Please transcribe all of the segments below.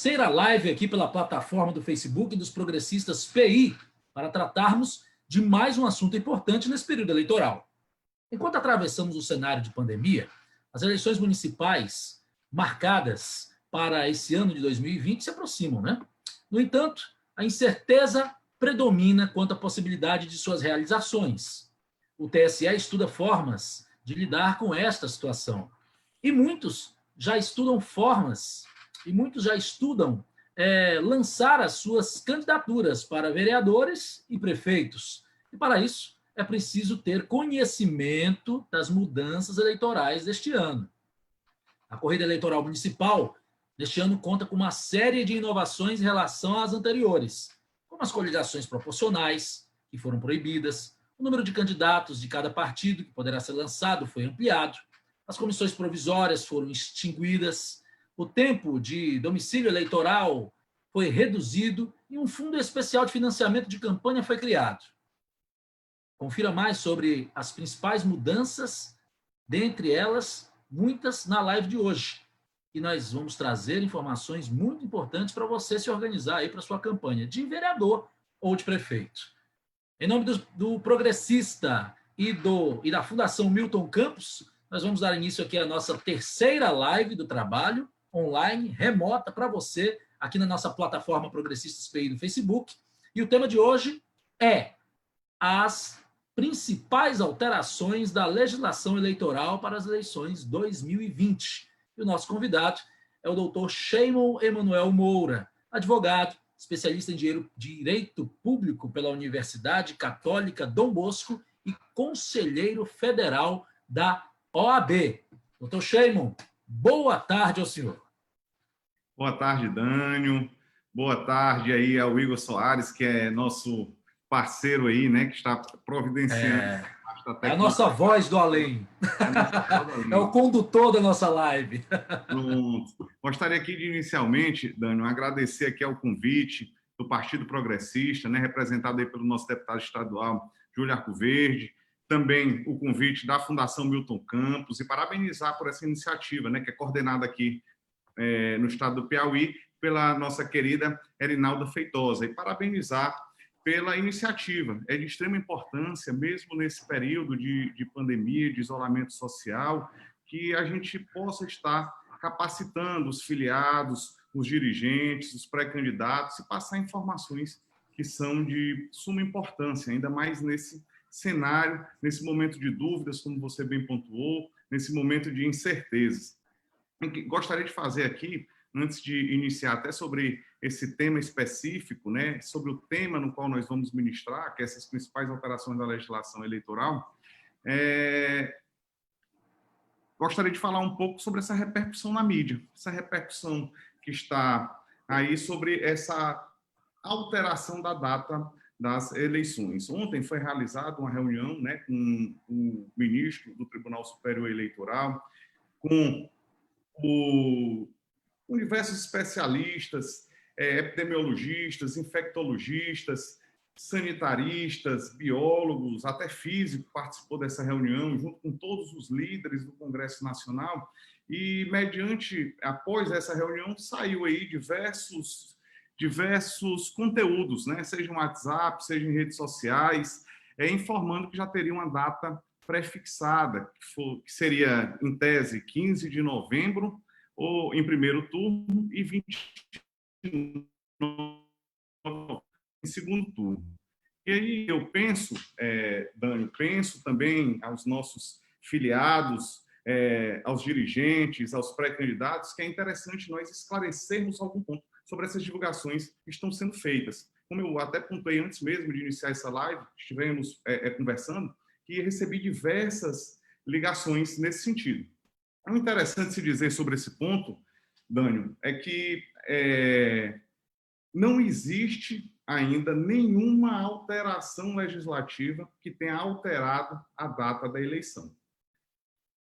terceira live aqui pela plataforma do Facebook dos Progressistas PI, para tratarmos de mais um assunto importante nesse período eleitoral. Enquanto atravessamos o cenário de pandemia, as eleições municipais marcadas para esse ano de 2020 se aproximam, né? No entanto, a incerteza predomina quanto à possibilidade de suas realizações. O TSE estuda formas de lidar com esta situação. E muitos já estudam lançar as suas candidaturas para vereadores e prefeitos. E para isso é preciso ter conhecimento das mudanças eleitorais deste ano. A corrida eleitoral municipal deste ano conta com uma série de inovações em relação às anteriores, como as coligações proporcionais, que foram proibidas, o número de candidatos de cada partido que poderá ser lançado foi ampliado, as comissões provisórias foram extinguidas, o tempo de domicílio eleitoral foi reduzido e um fundo especial de financiamento de campanha foi criado. Confira mais sobre as principais mudanças, dentre elas, muitas na live de hoje. E nós vamos trazer informações muito importantes para você se organizar aí para sua campanha de vereador ou de prefeito. Em nome do Progressista e da Fundação Milton Campos, nós vamos dar início aqui à nossa terceira live do trabalho, online, remota, para você, aqui na nossa plataforma Progressistas PI do Facebook. E o tema de hoje é as principais alterações da legislação eleitoral para as eleições 2020. E o nosso convidado é o doutor Sheimon Emanuel Moura, advogado, especialista em Direito Público pela Universidade Católica Dom Bosco e conselheiro federal da OAB. Doutor Sheimon, boa tarde ao senhor. Boa tarde, Dânio. Boa tarde aí ao Igor Soares, que é nosso parceiro aí, né, que está providenciando. É a nossa voz do além. É o condutor da nossa live. Pronto. Gostaria aqui de, inicialmente, Dânio, agradecer aqui ao convite do Partido Progressista, né, representado aí pelo nosso deputado estadual, Júlio Arcoverde, também o convite da Fundação Milton Campos, e parabenizar por essa iniciativa, né, que é coordenada aqui no estado do Piauí pela nossa querida Erinalda Feitosa, e parabenizar pela iniciativa. É de extrema importância, mesmo nesse período de pandemia, de isolamento social, que a gente possa estar capacitando os filiados, os dirigentes, os pré-candidatos e passar informações que são de suma importância, ainda mais nesse cenário, nesse momento de dúvidas, como você bem pontuou, nesse momento de incertezas. Gostaria de fazer aqui, antes de iniciar até sobre esse tema específico, né, sobre o tema no qual nós vamos ministrar, que é essas principais alterações da legislação eleitoral, gostaria de falar um pouco sobre essa repercussão na mídia, essa repercussão que está aí sobre essa alteração da data das eleições. Ontem foi realizada uma reunião, né, com o ministro do Tribunal Superior Eleitoral, com diversos especialistas, epidemiologistas, infectologistas, sanitaristas, biólogos, até físico participou dessa reunião, junto com todos os líderes do Congresso Nacional, e após essa reunião, saiu aí diversos conteúdos, né? Seja no WhatsApp, seja em redes sociais, informando que já teria uma data prefixada, que seria, em tese, 15 de novembro, ou em primeiro turno, e 29 em segundo turno. E aí eu penso, Dânio, penso também aos nossos filiados, aos dirigentes, aos pré-candidatos, que é interessante nós esclarecermos algum ponto sobre essas divulgações que estão sendo feitas. Como eu até pontuei antes mesmo de iniciar essa live, estivemos conversando, que recebi diversas ligações nesse sentido. O interessante se dizer sobre esse ponto, Dânio, é que não existe ainda nenhuma alteração legislativa que tenha alterado a data da eleição.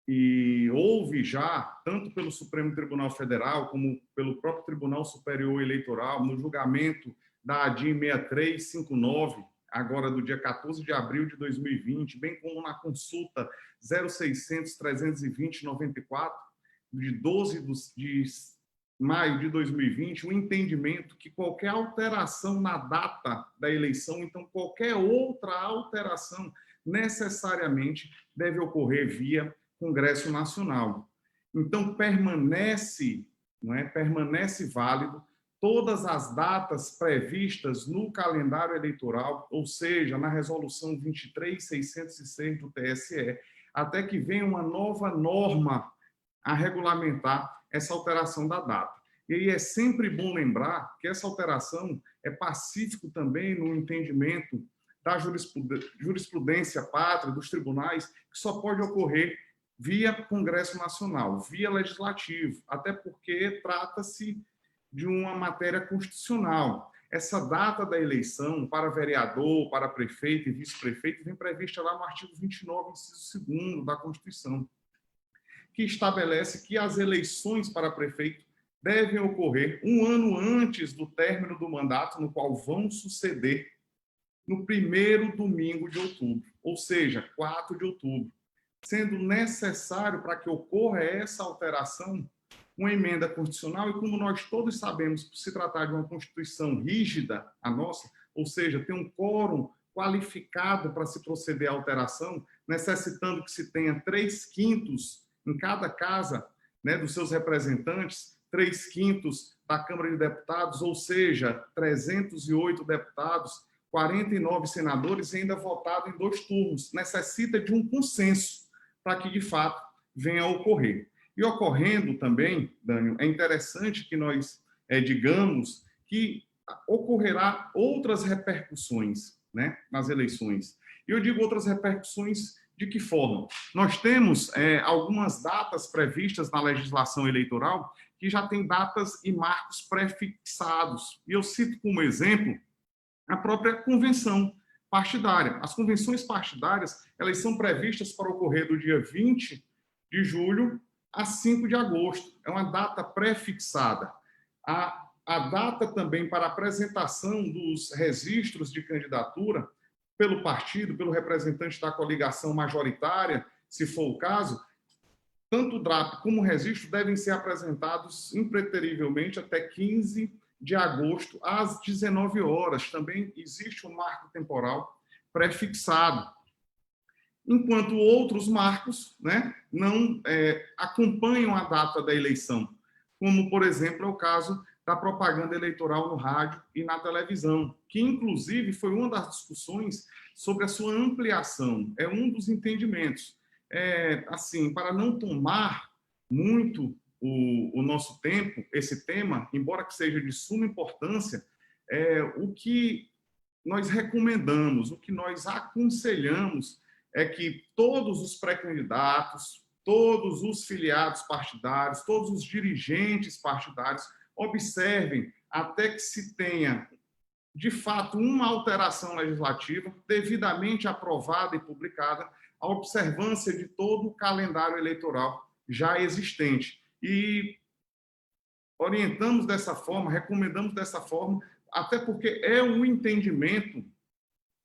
E houve já, tanto pelo Supremo Tribunal Federal, como pelo próprio Tribunal Superior Eleitoral, no julgamento da ADIM 6359, agora do dia 14 de abril de 2020, bem como na consulta 0600-320-94, de 12 maio de 2020, o entendimento que qualquer alteração na data da eleição, então qualquer outra alteração, necessariamente deve ocorrer via Congresso Nacional. Então, permanece válido todas as datas previstas no calendário eleitoral, ou seja, na resolução 23.606 do TSE, até que venha uma nova norma a regulamentar essa alteração da data. E aí é sempre bom lembrar que essa alteração é pacífico também no entendimento da jurisprudência pátria, dos tribunais, que só pode ocorrer via Congresso Nacional, via Legislativo, até porque trata-se de uma matéria constitucional. Essa data da eleição para vereador, para prefeito e vice-prefeito vem prevista lá no artigo 29, inciso 2º da Constituição, que estabelece que as eleições para prefeito devem ocorrer um ano antes do término do mandato, no qual vão suceder no primeiro domingo de outubro, ou seja, 4 de outubro, sendo necessário para que ocorra essa alteração uma emenda constitucional, e como nós todos sabemos, por se tratar de uma Constituição rígida, a nossa, ou seja, tem um quórum qualificado para se proceder à alteração, necessitando que se tenha 3/5 em cada casa, né, dos seus representantes, 3/5 da Câmara de Deputados, ou seja, 308 deputados, 49 senadores, e ainda votado em 2 turnos. Necessita de um consenso para que, de fato, venha a ocorrer. E ocorrendo também, Dânio, é interessante que nós digamos que ocorrerá outras repercussões, né, nas eleições. E eu digo outras repercussões de que forma? Nós temos algumas datas previstas na legislação eleitoral que já tem datas e marcos prefixados. E eu cito como exemplo a própria convenção partidária. As convenções partidárias, elas são previstas para ocorrer do dia 20 de julho a 5 de agosto. É uma data prefixada. A data também para apresentação dos registros de candidatura pelo partido, pelo representante da coligação majoritária, se for o caso, tanto o DRAP como o registro devem ser apresentados impreterivelmente até 15 de agosto, às 19 horas. Também existe um marco temporal prefixado. Enquanto outros marcos, né, não acompanham a data da eleição, como, por exemplo, é o caso da propaganda eleitoral no rádio e na televisão, que, inclusive, foi uma das discussões sobre a sua ampliação. É um dos entendimentos. Assim, para não tomar muito o nosso tempo, esse tema, embora que seja de suma importância, o que nós recomendamos, o que nós aconselhamos é que todos os pré-candidatos, todos os filiados partidários, todos os dirigentes partidários observem até que se tenha, de fato, uma alteração legislativa devidamente aprovada e publicada, a observância de todo o calendário eleitoral já existente. E orientamos dessa forma, recomendamos dessa forma, até porque é um entendimento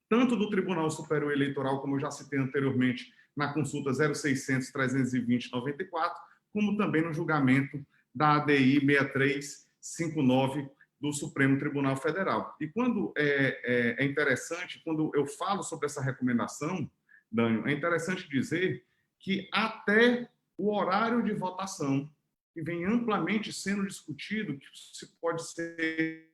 tanto do Tribunal Superior Eleitoral, como eu já citei anteriormente, na consulta 0600-320-94, como também no julgamento da ADI 6359 do Supremo Tribunal Federal. E quando é interessante, quando eu falo sobre essa recomendação, Dânio, é interessante dizer que até o horário de votação, que vem amplamente sendo discutido, que se pode ser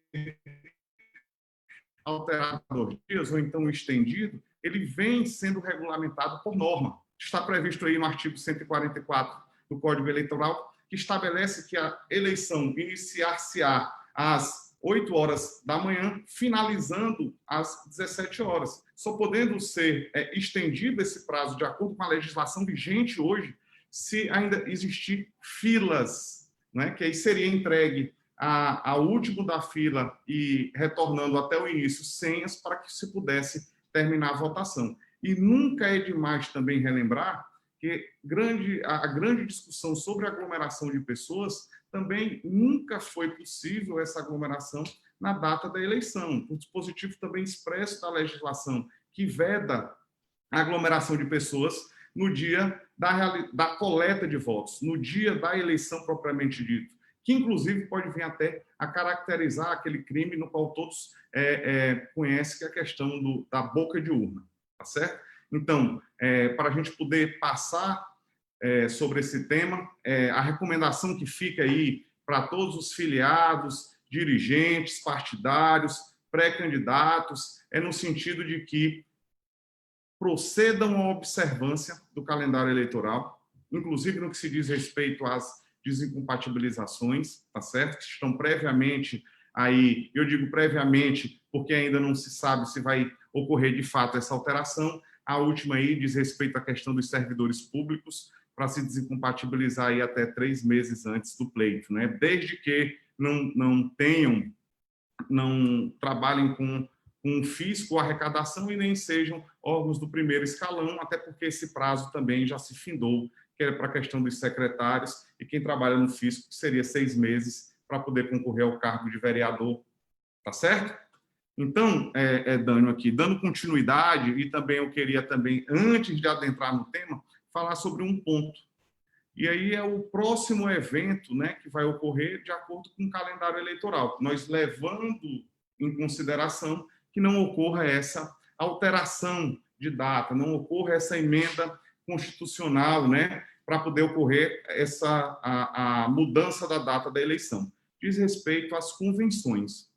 alterado por 2 dias ou então estendido, ele vem sendo regulamentado por norma. Está previsto aí no artigo 144 do Código Eleitoral, que estabelece que a eleição iniciar-se-á às 8 horas da manhã, finalizando às 17 horas, só podendo ser estendido esse prazo de acordo com a legislação vigente hoje, se ainda existir filas, né, que aí seria entregue ao último da fila e retornando até o início senhas para que se pudesse terminar a votação. E nunca é demais também relembrar que a grande discussão sobre aglomeração de pessoas também nunca foi possível essa aglomeração na data da eleição. O dispositivo também expresso da legislação que veda a aglomeração de pessoas no dia da coleta de votos, no dia da eleição propriamente dito, que inclusive pode vir até a caracterizar aquele crime no qual todos conhecem, que é a questão da boca de urna, tá certo? Então, para a gente poder passar sobre esse tema, a recomendação que fica aí para todos os filiados, dirigentes, partidários, pré-candidatos, é no sentido de que procedam à observância do calendário eleitoral, inclusive no que se diz respeito às desincompatibilizações, tá certo? Que estão previamente aí, eu digo previamente porque ainda não se sabe se vai ocorrer de fato essa alteração. A última aí diz respeito à questão dos servidores públicos, para se desincompatibilizar aí até 3 meses antes do pleito, né? Desde que não trabalhem com fisco ou arrecadação e nem sejam órgãos do primeiro escalão, até porque esse prazo também já se findou, que é para a questão dos secretários e quem trabalha no fisco, que seria 6 meses para poder concorrer ao cargo de vereador, tá certo? Então, Dânio, aqui, dando continuidade, e também eu queria também, antes de adentrar no tema, falar sobre um ponto. E aí é o próximo evento, né, que vai ocorrer de acordo com o calendário eleitoral, nós levando em consideração que não ocorra essa alteração de data, não ocorra essa emenda constitucional, né, para poder ocorrer a mudança da data da eleição. Diz respeito às convenções.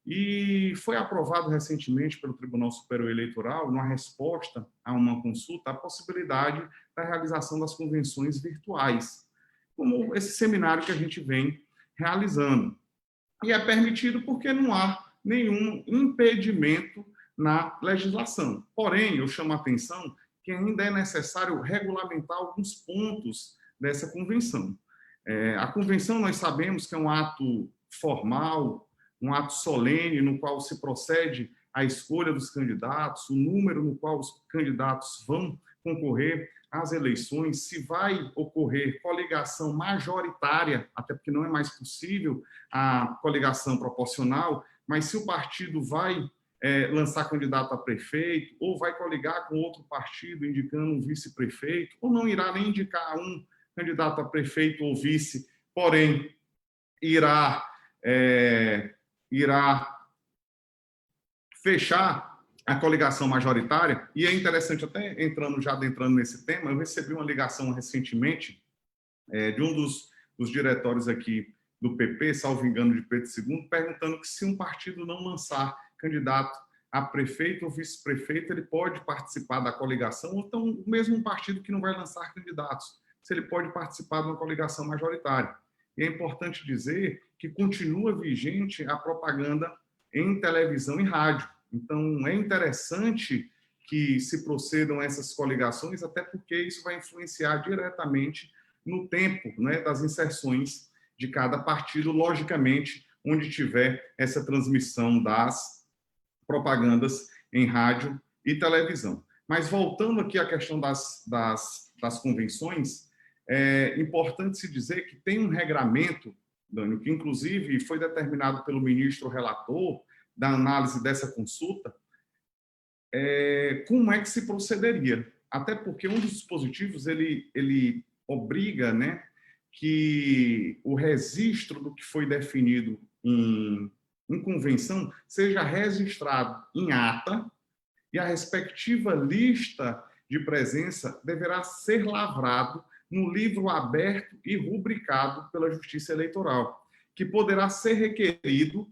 E foi aprovado recentemente pelo Tribunal Superior Eleitoral, numa resposta a uma consulta, a possibilidade da realização das convenções virtuais, como esse seminário que a gente vem realizando. E é permitido porque não há nenhum impedimento na legislação. Porém, eu chamo a atenção que ainda é necessário regulamentar alguns pontos dessa convenção. A convenção, nós sabemos que é um ato formal, um ato solene no qual se procede à escolha dos candidatos, o número no qual os candidatos vão concorrer às eleições, se vai ocorrer coligação majoritária, até porque não é mais possível a coligação proporcional, mas se o partido vai lançar candidato a prefeito, ou vai coligar com outro partido indicando um vice-prefeito, ou não irá nem indicar um candidato a prefeito ou vice, porém irá fechar a coligação majoritária. E é interessante, até adentrando nesse tema, eu recebi uma ligação recentemente de um dos diretórios aqui do PP, salvo engano, de Pedro II, perguntando que se um partido não lançar candidato a prefeito ou vice-prefeito, ele pode participar da coligação, ou então mesmo um partido que não vai lançar candidatos, se ele pode participar de uma coligação majoritária. E é importante dizer que continua vigente a propaganda em televisão e rádio. Então, é interessante que se procedam essas coligações, até porque isso vai influenciar diretamente no tempo, né, das inserções de cada partido, logicamente, onde tiver essa transmissão das propagandas em rádio e televisão. Mas voltando aqui à questão das convenções, é importante se dizer que tem um regramento, Dânio, que inclusive foi determinado pelo ministro relator da análise dessa consulta, como é que se procederia. Até porque um dos dispositivos, ele obriga, né, que o registro do que foi definido em convenção seja registrado em ata e a respectiva lista de presença deverá ser lavrado no livro aberto e rubricado pela Justiça Eleitoral, que poderá ser requerido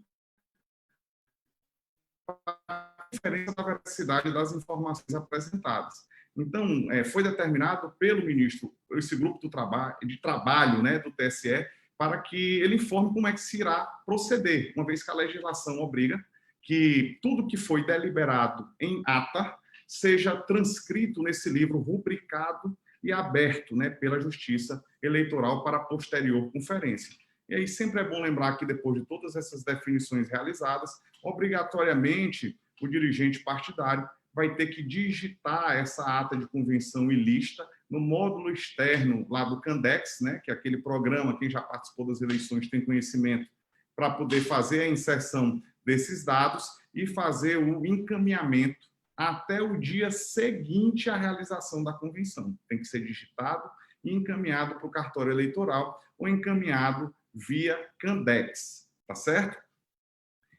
para a diferença da veracidade das informações apresentadas. Então, foi determinado pelo ministro, esse grupo de trabalho, né, do TSE, para que ele informe como é que se irá proceder, uma vez que a legislação obriga que tudo que foi deliberado em ata seja transcrito nesse livro rubricado e aberto, né, pela Justiça Eleitoral para a posterior conferência. E aí sempre é bom lembrar que depois de todas essas definições realizadas, obrigatoriamente o dirigente partidário vai ter que digitar essa ata de convenção e lista no módulo externo lá do Candex, né, que é aquele programa, quem já participou das eleições tem conhecimento, para poder fazer a inserção desses dados e fazer o encaminhamento até o dia seguinte à realização da convenção. Tem que ser digitado e encaminhado para o cartório eleitoral ou encaminhado via Candex, tá certo?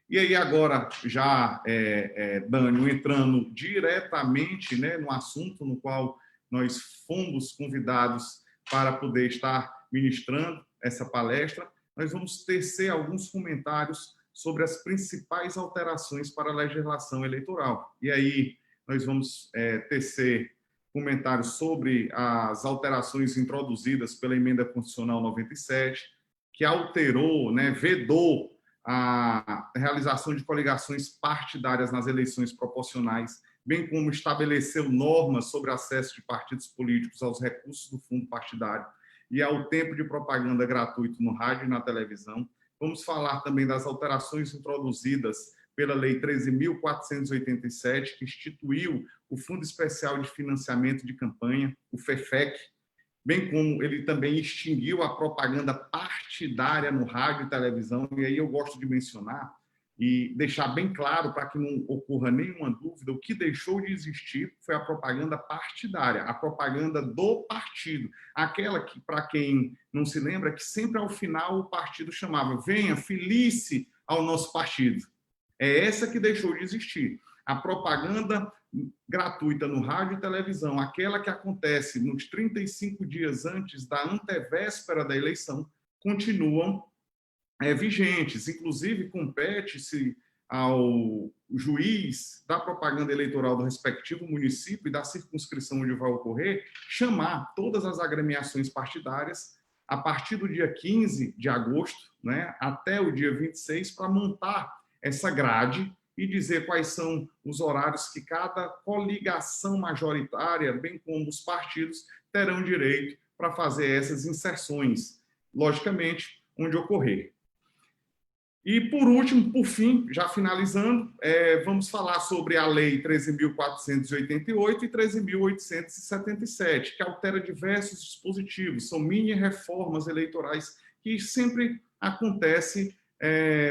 E aí agora, já, Dânio, entrando diretamente, né, no assunto no qual nós fomos convidados para poder estar ministrando essa palestra, nós vamos tecer alguns comentários sobre as principais alterações para a legislação eleitoral. E aí nós vamos tecer comentários sobre as alterações introduzidas pela Emenda Constitucional 97, que alterou, né, vedou a realização de coligações partidárias nas eleições proporcionais, bem como estabeleceu normas sobre acesso de partidos políticos aos recursos do fundo partidário e ao tempo de propaganda gratuito no rádio e na televisão. Vamos falar também das alterações introduzidas pela Lei 13.487, que instituiu o Fundo Especial de Financiamento de Campanha, o FEFEC, bem como ele também extinguiu a propaganda partidária no rádio e televisão. E aí eu gosto de mencionar e deixar bem claro, para que não ocorra nenhuma dúvida, o que deixou de existir foi a propaganda partidária, a propaganda do partido, aquela que, para quem não se lembra, que sempre ao final o partido chamava: venha, filie-se ao nosso partido. É essa que deixou de existir. A propaganda gratuita no rádio e televisão, aquela que acontece nos 35 dias antes da antevéspera da eleição, continuam vigentes. Inclusive, compete-se ao juiz da propaganda eleitoral do respectivo município e da circunscrição onde vai ocorrer chamar todas as agremiações partidárias a partir do dia 15 de agosto, né, até o dia 26, para montar essa grade e dizer quais são os horários que cada coligação majoritária, bem como os partidos, terão direito para fazer essas inserções, logicamente, onde ocorrer. E, por último, por fim, já finalizando, vamos falar sobre a Lei 13.488 e 13.877, que altera diversos dispositivos, são mini-reformas eleitorais que sempre acontecem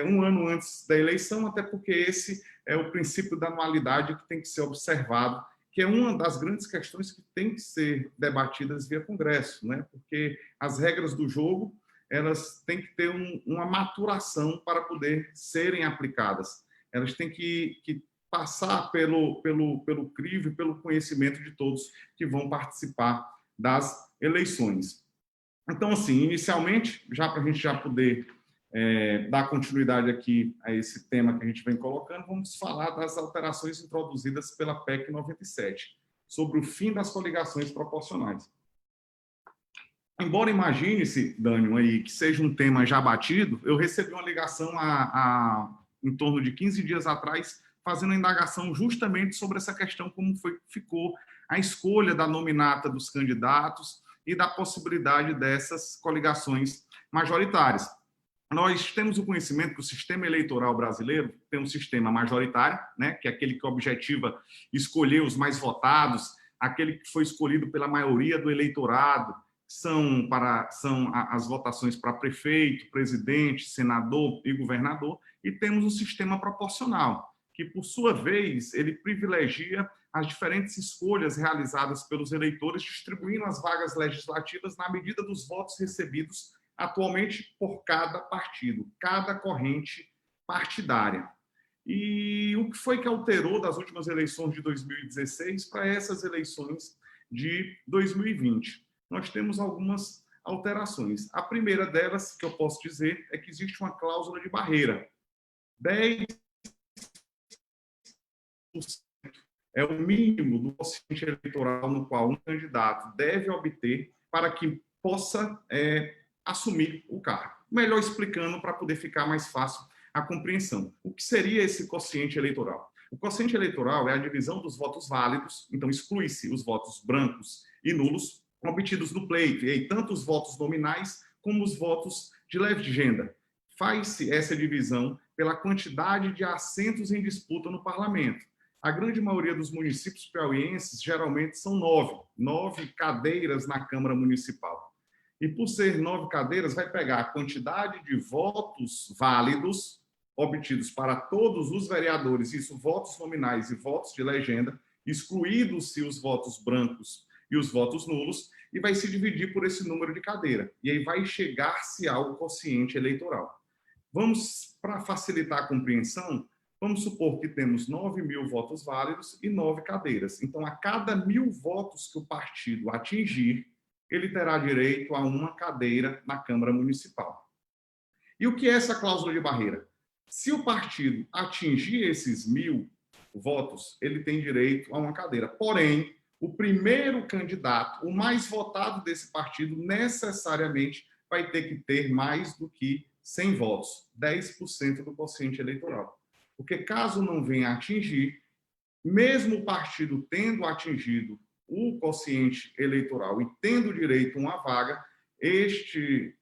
um ano antes da eleição, até porque esse é o princípio da anualidade que tem que ser observado, que é uma das grandes questões que tem que ser debatidas via Congresso, né? Porque as regras do jogo, elas têm que ter uma maturação para poder serem aplicadas. Elas têm que passar pelo crivo e pelo conhecimento de todos que vão participar das eleições. Então, assim, inicialmente, já para a gente já poder dar continuidade aqui a esse tema que a gente vem colocando, vamos falar das alterações introduzidas pela PEC 97, sobre o fim das coligações proporcionais. Embora imagine-se, Dânio, aí, que seja um tema já batido, eu recebi uma ligação em torno de 15 dias atrás, fazendo a indagação justamente sobre essa questão, como ficou a escolha da nominata dos candidatos e da possibilidade dessas coligações majoritárias. Nós temos o conhecimento que o sistema eleitoral brasileiro tem um sistema majoritário, né, que é aquele que objetiva escolher os mais votados, aquele que foi escolhido pela maioria do eleitorado, são as votações para prefeito, presidente, senador e governador, e temos o sistema proporcional, que, por sua vez, ele privilegia as diferentes escolhas realizadas pelos eleitores, distribuindo as vagas legislativas na medida dos votos recebidos atualmente por cada partido, cada corrente partidária. E o que foi que alterou das últimas eleições de 2016 para essas eleições de 2020? Nós temos algumas alterações. A primeira delas, que eu posso dizer, é que existe uma cláusula de barreira. 10% é o mínimo do quociente eleitoral no qual um candidato deve obter para que possa assumir o cargo. Melhor explicando para poder ficar mais fácil a compreensão. O que seria esse quociente eleitoral? O quociente eleitoral é a divisão dos votos válidos, então exclui-se os votos brancos e nulos obtidos no pleito, e aí, tanto os votos nominais como os votos de legenda. Faz-se essa divisão pela quantidade de assentos em disputa no parlamento. A grande maioria dos municípios piauienses geralmente são 9 cadeiras na Câmara Municipal. E por ser 9 cadeiras, vai pegar a quantidade de votos válidos obtidos para todos os vereadores, isso votos nominais e votos de legenda, excluídos-se os votos brancos e os votos nulos, e vai se dividir por esse número de cadeira. E aí vai chegar-se ao quociente eleitoral. Vamos, para facilitar a compreensão, vamos supor que temos 9.000 votos válidos e 9 cadeiras. Então, a cada 1.000 votos que o partido atingir, ele terá direito a uma cadeira na Câmara Municipal. E o que é essa cláusula de barreira? Se o partido atingir esses 1.000 votos, ele tem direito a uma cadeira. Porém, o primeiro candidato, o mais votado desse partido, necessariamente vai ter que ter mais do que 100 votos, 10% do quociente eleitoral. Porque caso não venha a atingir, mesmo o partido tendo atingido o quociente eleitoral e tendo direito a uma vaga, este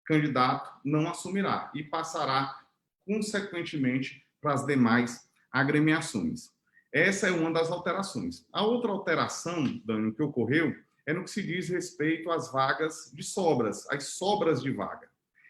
candidato não assumirá e passará, consequentemente, para as demais agremiações. Essa é uma das alterações. A outra alteração, Dani, que ocorreu é no que se diz respeito às vagas de sobras, as sobras de vaga.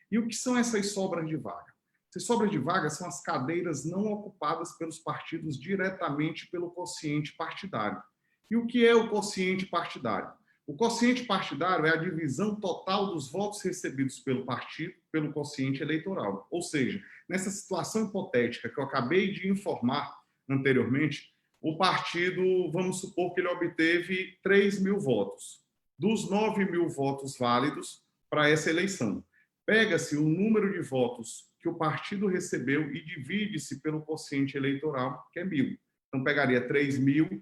E o que são essas sobras de vaga? Essas sobras de vaga são as cadeiras não ocupadas pelos partidos diretamente pelo quociente partidário. E o que é o quociente partidário? O quociente partidário é a divisão total dos votos recebidos pelo partido pelo quociente eleitoral. Ou seja, nessa situação hipotética que eu acabei de informar anteriormente, o partido, vamos supor que ele obteve 3.000 votos. Dos 9.000 votos válidos para essa eleição, pega-se o número de votos que o partido recebeu e divide-se pelo quociente eleitoral, que é 1.000. Então, pegaria 3.000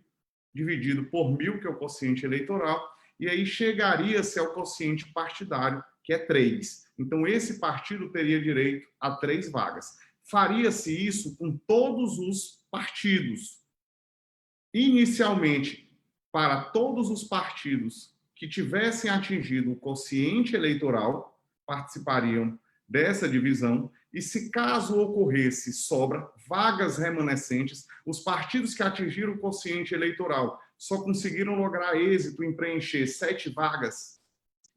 dividido por 1.000, que é o quociente eleitoral, e aí chegaria-se ao quociente partidário, que é 3. Então, esse partido teria direito a 3 vagas. Faria-se isso com todos os partidos. Inicialmente, para todos os partidos que tivessem atingido o quociente eleitoral, participariam dessa divisão, e se caso ocorresse sobra, vagas remanescentes, os partidos que atingiram o quociente eleitoral só conseguiram lograr êxito em preencher 7 vagas.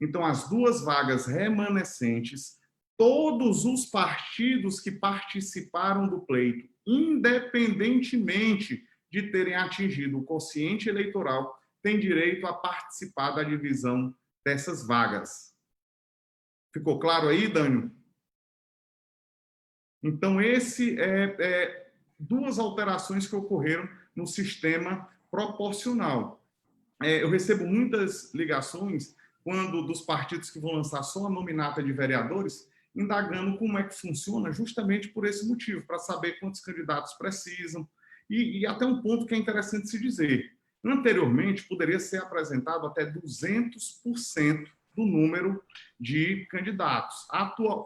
Então, as 2 vagas remanescentes, todos os partidos que participaram do pleito, independentemente de terem atingido o quociente eleitoral, têm direito a participar da divisão dessas vagas. Ficou claro aí, Dânio? Então, esse é 2 alterações que ocorreram no sistema proporcional. Eu recebo muitas ligações quando dos partidos que vão lançar só a nominata de vereadores, indagando como é que funciona, justamente por esse motivo, para saber quantos candidatos precisam. E até um ponto que é interessante se dizer. Anteriormente, poderia ser apresentado até 200% do número de candidatos,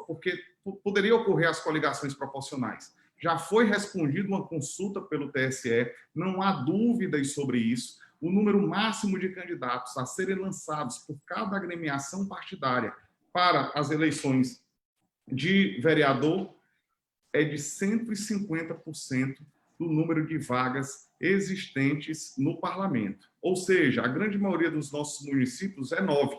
porque poderia ocorrer as coligações proporcionais. Já foi respondida uma consulta pelo TSE, não há dúvidas sobre isso. O número máximo de candidatos a serem lançados por cada agremiação partidária para as eleições de vereador é de 150% do número de vagas existentes no parlamento. Ou seja, a grande maioria dos nossos municípios é 9.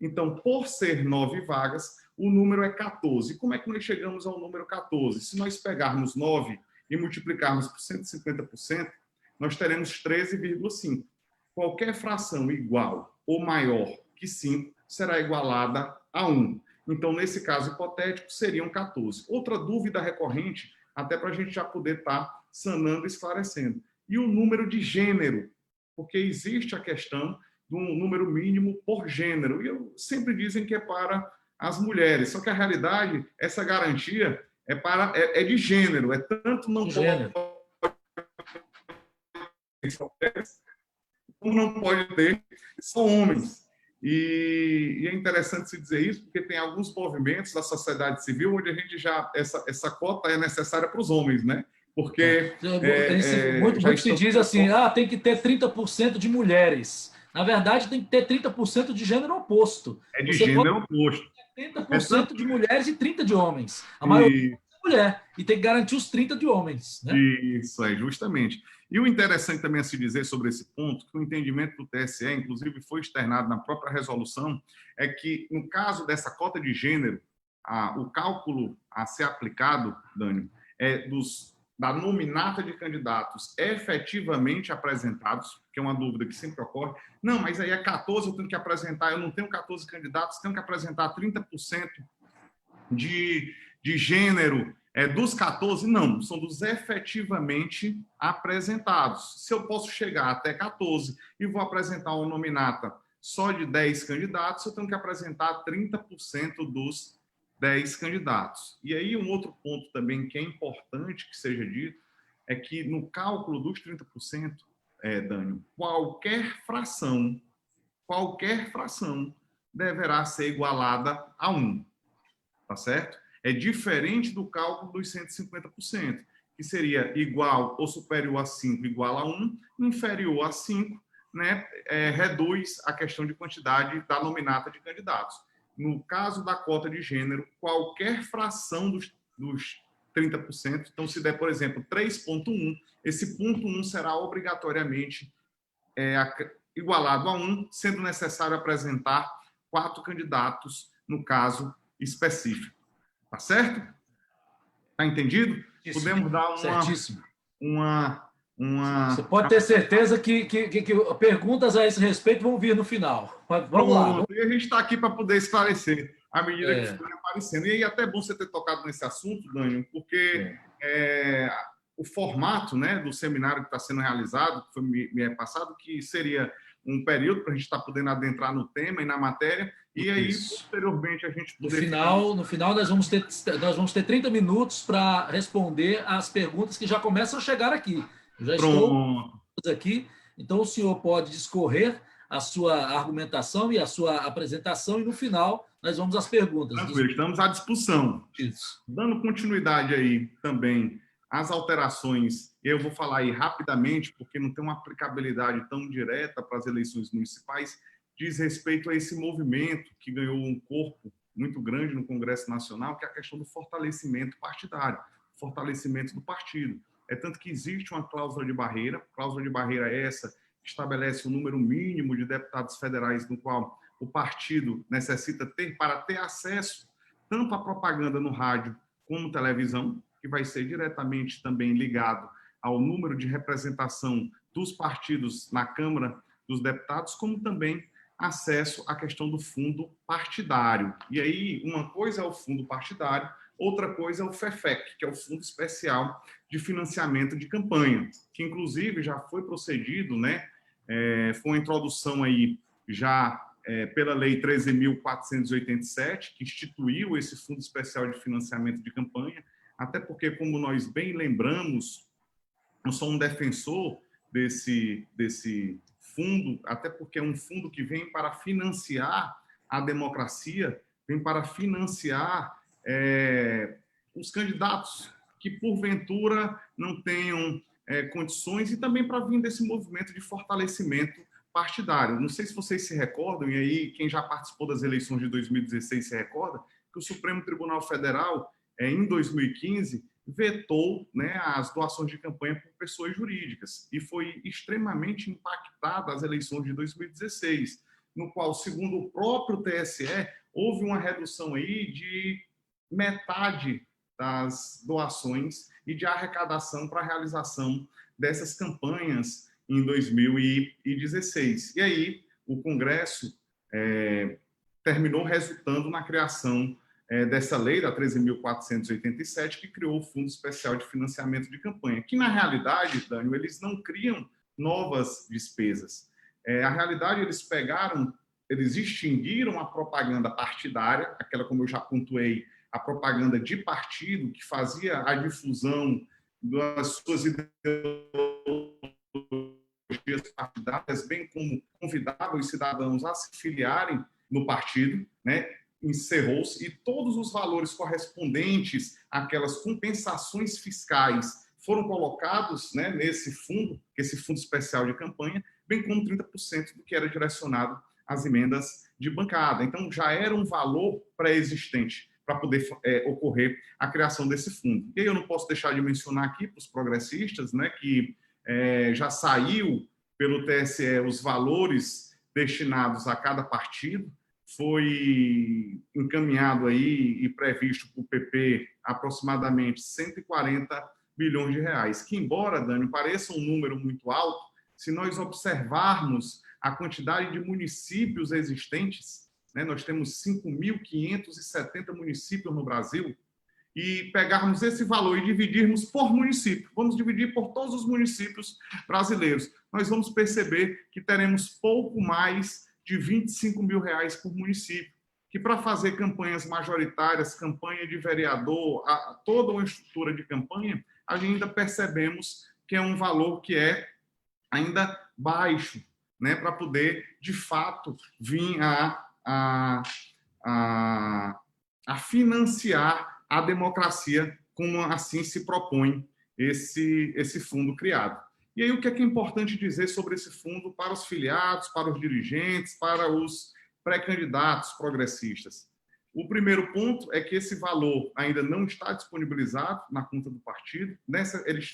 Então, por ser 9 vagas, o número é 14. Como é que nós chegamos ao número 14? Se nós pegarmos 9 e multiplicarmos por 150%, nós teremos 13,5. Qualquer fração igual ou maior que 5 será igualada a 1. Então, nesse caso hipotético, seriam 14. Outra dúvida recorrente, até para a gente já poder estar sanando e esclarecendo. E o número de gênero, porque existe a questão do número mínimo por gênero. E sempre dizem que é para as mulheres. Só que a realidade, essa garantia é de gênero. É tanto não pode, como não pode ter só homens. E é interessante se dizer isso, porque tem alguns movimentos da sociedade civil onde a gente já essa cota é necessária para os homens, né? Porque muito se diz assim, tem que ter 30% de mulheres. Na verdade, tem que ter 30% de gênero oposto. É de gênero oposto. 70% de mulheres e 30% de homens. A maioria é mulher. E tem que garantir os 30% de homens. Né? Isso, justamente. E o interessante também a se dizer sobre esse ponto, que o entendimento do TSE, inclusive foi externado na própria resolução, é que, no caso dessa cota de gênero, o cálculo a ser aplicado, Dânio, é dos da nominata de candidatos efetivamente apresentados, que é uma dúvida que sempre ocorre. Não, mas aí é 14, eu tenho que apresentar, eu não tenho 14 candidatos, tenho que apresentar 30% de gênero dos 14. Não, são dos efetivamente apresentados. Se eu posso chegar até 14 e vou apresentar uma nominata só de 10 candidatos, eu tenho que apresentar 30% dos 10 candidatos. E aí um outro ponto também que é importante que seja dito é que no cálculo dos 30%, Dânio, qualquer fração deverá ser igualada a 1, tá certo? É diferente do cálculo dos 150%, que seria igual ou superior a 5 igual a 1, inferior a 5, né, reduz a questão de quantidade da nominata de candidatos. No caso da cota de gênero, qualquer fração dos 30%, então se der, por exemplo, 3,1, esse ponto 1 será obrigatoriamente igualado a 1, sendo necessário apresentar 4 candidatos no caso específico. Tá certo? Tá entendido? Isso. Podemos dar Certíssimo. Você pode ter certeza que perguntas a esse respeito vão vir no final. Vamos lá. E a gente está aqui para poder esclarecer à medida que for aparecendo. E aí, até bom você ter tocado nesse assunto, Dânio, porque o formato, né, do seminário que está sendo realizado, que foi me passado, que seria um período para a gente estar podendo adentrar no tema e na matéria, e aí, posteriormente, a gente poder... No final nós vamos ter 30 minutos para responder as perguntas que já começam a chegar aqui. Eu já estou aqui, então o senhor pode discorrer a sua argumentação e a sua apresentação, e no final nós vamos às perguntas. Tranquilo, estamos à disposição. Isso. Dando continuidade aí também às alterações, eu vou falar aí rapidamente, porque não tem uma aplicabilidade tão direta para as eleições municipais, diz respeito a esse movimento que ganhou um corpo muito grande no Congresso Nacional, que é a questão do fortalecimento partidário, fortalecimento do partido. É tanto que existe uma cláusula de barreira essa que estabelece o número mínimo de deputados federais no qual o partido necessita ter para ter acesso tanto à propaganda no rádio como televisão, que vai ser diretamente também ligado ao número de representação dos partidos na Câmara dos Deputados, como também acesso à questão do fundo partidário. E aí, uma coisa é o fundo partidário, outra coisa é o FEFEC, que é o Fundo Especial de Financiamento de Campanha, que inclusive já foi procedido, né? Foi uma introdução aí já pela Lei 13.487, que instituiu esse Fundo Especial de Financiamento de Campanha, até porque, como nós bem lembramos, eu sou um defensor desse fundo, até porque é um fundo que vem para financiar a democracia, vem para financiar os candidatos que, porventura, não tenham condições, e também para vir desse movimento de fortalecimento partidário. Não sei se vocês se recordam, e aí quem já participou das eleições de 2016 se recorda, que o Supremo Tribunal Federal, em 2015, vetou, né, as doações de campanha por pessoas jurídicas, e foi extremamente impactada as eleições de 2016, no qual, segundo o próprio TSE, houve uma redução aí de metade das doações e de arrecadação para a realização dessas campanhas em 2016. E aí o Congresso terminou resultando na criação dessa lei, da 13.487, que criou o Fundo Especial de Financiamento de Campanha, que, na realidade, Dânio, eles não criam novas despesas. A realidade, eles extinguiram a propaganda partidária, aquela, como eu já pontuei, a propaganda de partido, que fazia a difusão das suas ideologias partidárias, bem como convidava os cidadãos a se filiarem no partido, né? Encerrou-se, e todos os valores correspondentes àquelas compensações fiscais foram colocados, né, nesse fundo, esse fundo especial de campanha, bem como 30% do que era direcionado às emendas de bancada. Então, já era um valor pré-existente para poder ocorrer a criação desse fundo. E aí eu não posso deixar de mencionar aqui para os progressistas, né, que já saiu pelo TSE os valores destinados a cada partido, foi encaminhado aí e previsto para o PP aproximadamente 140 bilhões de reais, que embora, Dani, pareça um número muito alto, se nós observarmos a quantidade de municípios existentes, né, nós temos 5.570 municípios no Brasil, e pegarmos esse valor e dividirmos por município, vamos dividir por todos os municípios brasileiros, nós vamos perceber que teremos pouco mais de R$ 25 mil por município, que para fazer campanhas majoritárias, campanha de vereador, toda uma estrutura de campanha, ainda percebemos que é um valor que é ainda baixo, né, para poder, de fato, vir a financiar a democracia, como assim se propõe esse fundo criado. E aí, o que é importante dizer sobre esse fundo para os filiados, para os dirigentes, para os pré-candidatos progressistas? O primeiro ponto é que esse valor ainda não está disponibilizado na conta do partido.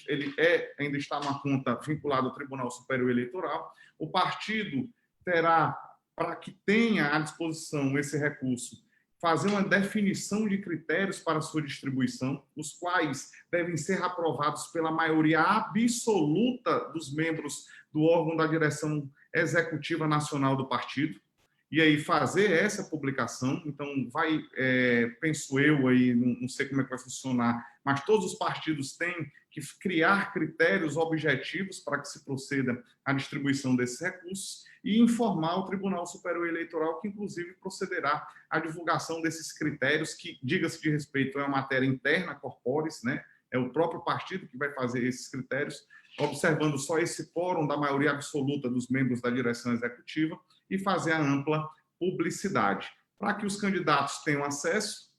Ele ainda está numa conta vinculada ao Tribunal Superior Eleitoral. O partido terá, para que tenha à disposição esse recurso, fazer uma definição de critérios para sua distribuição, os quais devem ser aprovados pela maioria absoluta dos membros do órgão da direção executiva nacional do partido, e aí fazer essa publicação. Então, penso eu aí, não sei como é que vai funcionar, mas todos os partidos têm que criar critérios objetivos para que se proceda à distribuição desses recursos e informar o Tribunal Superior Eleitoral, que inclusive procederá à divulgação desses critérios, que, diga-se de respeito, é uma matéria interna corporis, né? É o próprio partido que vai fazer esses critérios, observando só esse quórum da maioria absoluta dos membros da direção executiva, e fazer a ampla publicidade, para que os candidatos tenham acesso,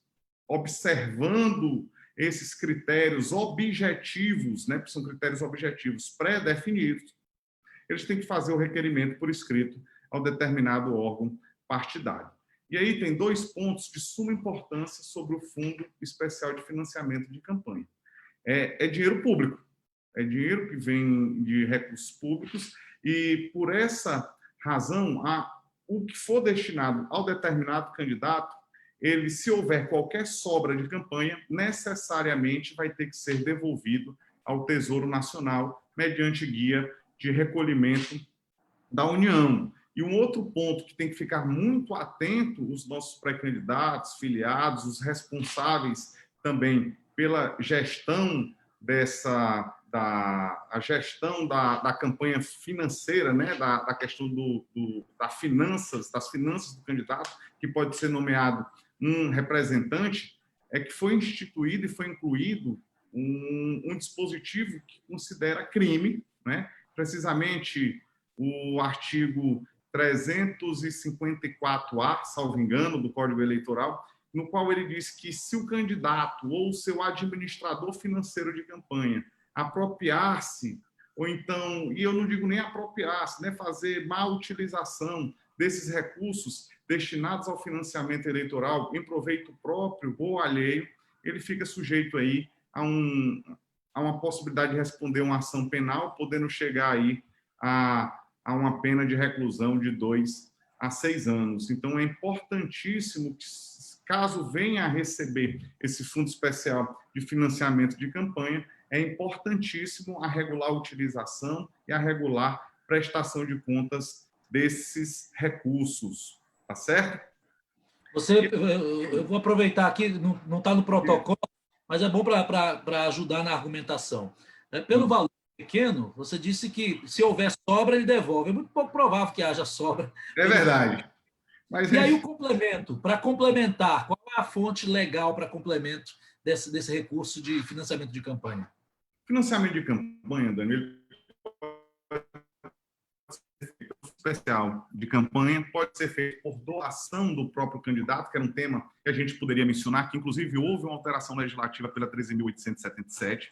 observando esses critérios objetivos, né, que são critérios objetivos pré-definidos, eles têm que fazer o requerimento por escrito ao determinado órgão partidário. E aí tem dois pontos de suma importância sobre o Fundo Especial de Financiamento de Campanha. É dinheiro público, é dinheiro que vem de recursos públicos, e por essa razão, o que for destinado ao determinado candidato, ele, se houver qualquer sobra de campanha, necessariamente vai ter que ser devolvido ao Tesouro Nacional mediante guia de recolhimento da União. E um outro ponto que tem que ficar muito atento, os nossos pré-candidatos, filiados, os responsáveis também pela gestão a gestão da campanha financeira, né, da questão das finanças do candidato, que pode ser nomeado um representante, é que foi instituído e foi incluído um dispositivo que considera crime, né, precisamente o artigo 354-A, salvo engano, do Código Eleitoral, no qual ele diz que se o candidato ou o seu administrador financeiro de campanha apropriar-se, ou então, e eu não digo nem apropriar-se, né, fazer má utilização desses recursos destinados ao financiamento eleitoral em proveito próprio ou alheio, ele fica sujeito aí a uma possibilidade de responder uma ação penal, podendo chegar aí a uma pena de reclusão de 2 a 6 anos. Então, é importantíssimo que, caso venha a receber esse fundo especial de financiamento de campanha, é importantíssimo a regular utilização e a regular prestação de contas desses recursos. Tá certo? Eu vou aproveitar aqui, não está no protocolo, mas é bom para ajudar na argumentação. Pelo valor pequeno, você disse que se houver sobra, ele devolve. É muito pouco provável que haja sobra. É verdade. Mas e aí o complemento, para complementar, qual é a fonte legal para complemento desse recurso de financiamento de campanha? Financiamento de campanha, Danilo, especial de campanha pode ser feito por doação do próprio candidato, que era um tema que a gente poderia mencionar, que inclusive houve uma alteração legislativa pela 13.877.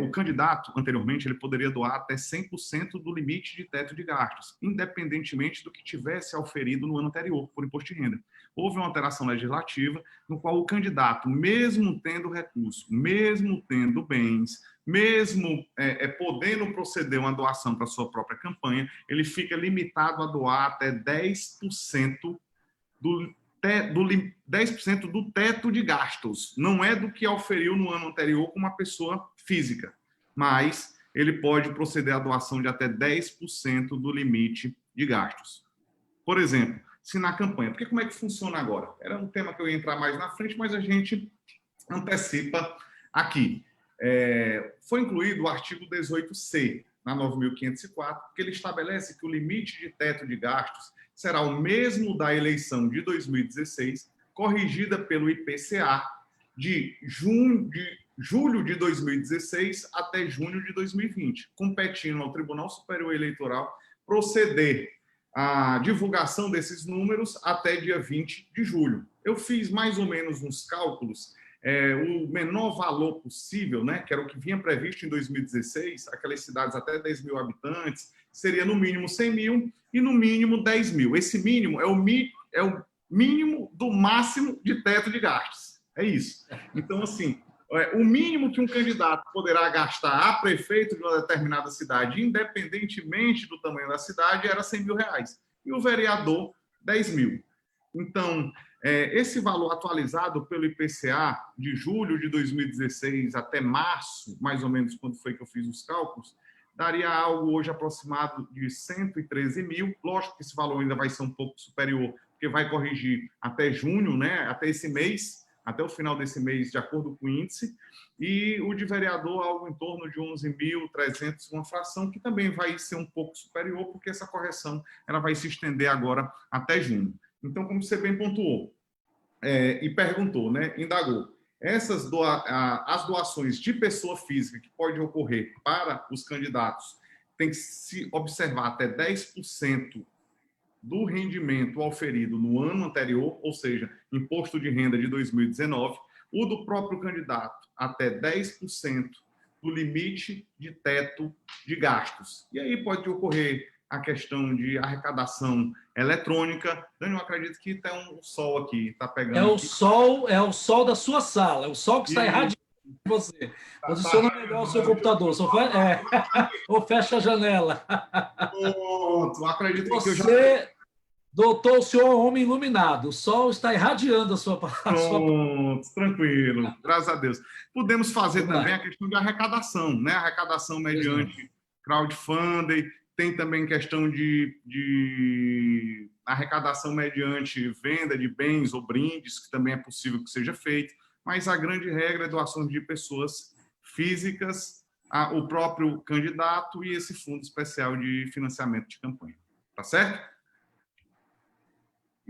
O candidato, anteriormente, ele poderia doar até 100% do limite de teto de gastos, independentemente do que tivesse auferido no ano anterior, por imposto de renda. Houve uma alteração legislativa no qual o candidato, mesmo tendo recurso, mesmo tendo bens, mesmo podendo proceder uma doação para a sua própria campanha, ele fica limitado a doar até 10% 10% do teto de gastos. Não é do que auferiu no ano anterior com uma pessoa física, mas ele pode proceder à doação de até 10% do limite de gastos. Por exemplo, se na campanha... Porque como é que funciona agora? Era um tema que eu ia entrar mais na frente, mas a gente antecipa aqui. Foi incluído o artigo 18C na 9.504, que ele estabelece que o limite de teto de gastos será o mesmo da eleição de 2016, corrigida pelo IPCA de julho de 2016 até junho de 2020, competindo ao Tribunal Superior Eleitoral proceder à divulgação desses números até dia 20 de julho. Eu fiz mais ou menos uns cálculos, o menor valor possível, né, que era o que vinha previsto em 2016, aquelas cidades até 10 mil habitantes, seria no mínimo 100 mil e no mínimo 10 mil. Esse mínimo é o mínimo do máximo de teto de gastos. É isso. Então, assim, o mínimo que um candidato poderá gastar a prefeito de uma determinada cidade, independentemente do tamanho da cidade, era 100 mil reais. E o vereador, 10 mil. Então, esse valor atualizado pelo IPCA de julho de 2016 até março, mais ou menos quando foi que eu fiz os cálculos, daria algo hoje aproximado de 113 mil. Lógico que esse valor ainda vai ser um pouco superior, porque vai corrigir até junho, né? Até esse mês, até o final desse mês, de acordo com o índice. E o de vereador, algo em torno de 11.300, uma fração que também vai ser um pouco superior, porque essa correção ela vai se estender agora até junho. Então, como você bem pontuou e perguntou, né? Indagou. As doações de pessoa física que pode ocorrer para os candidatos tem que se observar até 10% do rendimento auferido no ano anterior, ou seja, imposto de renda de 2019, o do próprio candidato até 10% do limite de teto de gastos. E aí pode ocorrer a questão de arrecadação eletrônica. Dani, eu acredito que tem um sol aqui, está pegando. É o sol da sua sala, é o sol que está irradiando você. Posiciona melhor o seu computador. Ou fecha a janela. Pronto, acredito que eu já... Doutor, o senhor é um homem iluminado. O sol está irradiando a sua palavra. Pronto, tranquilo, graças a Deus. Podemos fazer também a questão de arrecadação, né? Arrecadação mediante crowdfunding, tem também questão de arrecadação mediante venda de bens ou brindes, que também é possível que seja feito, mas a grande regra é doações de pessoas físicas, o próprio candidato e esse fundo especial de financiamento de campanha. Tá certo?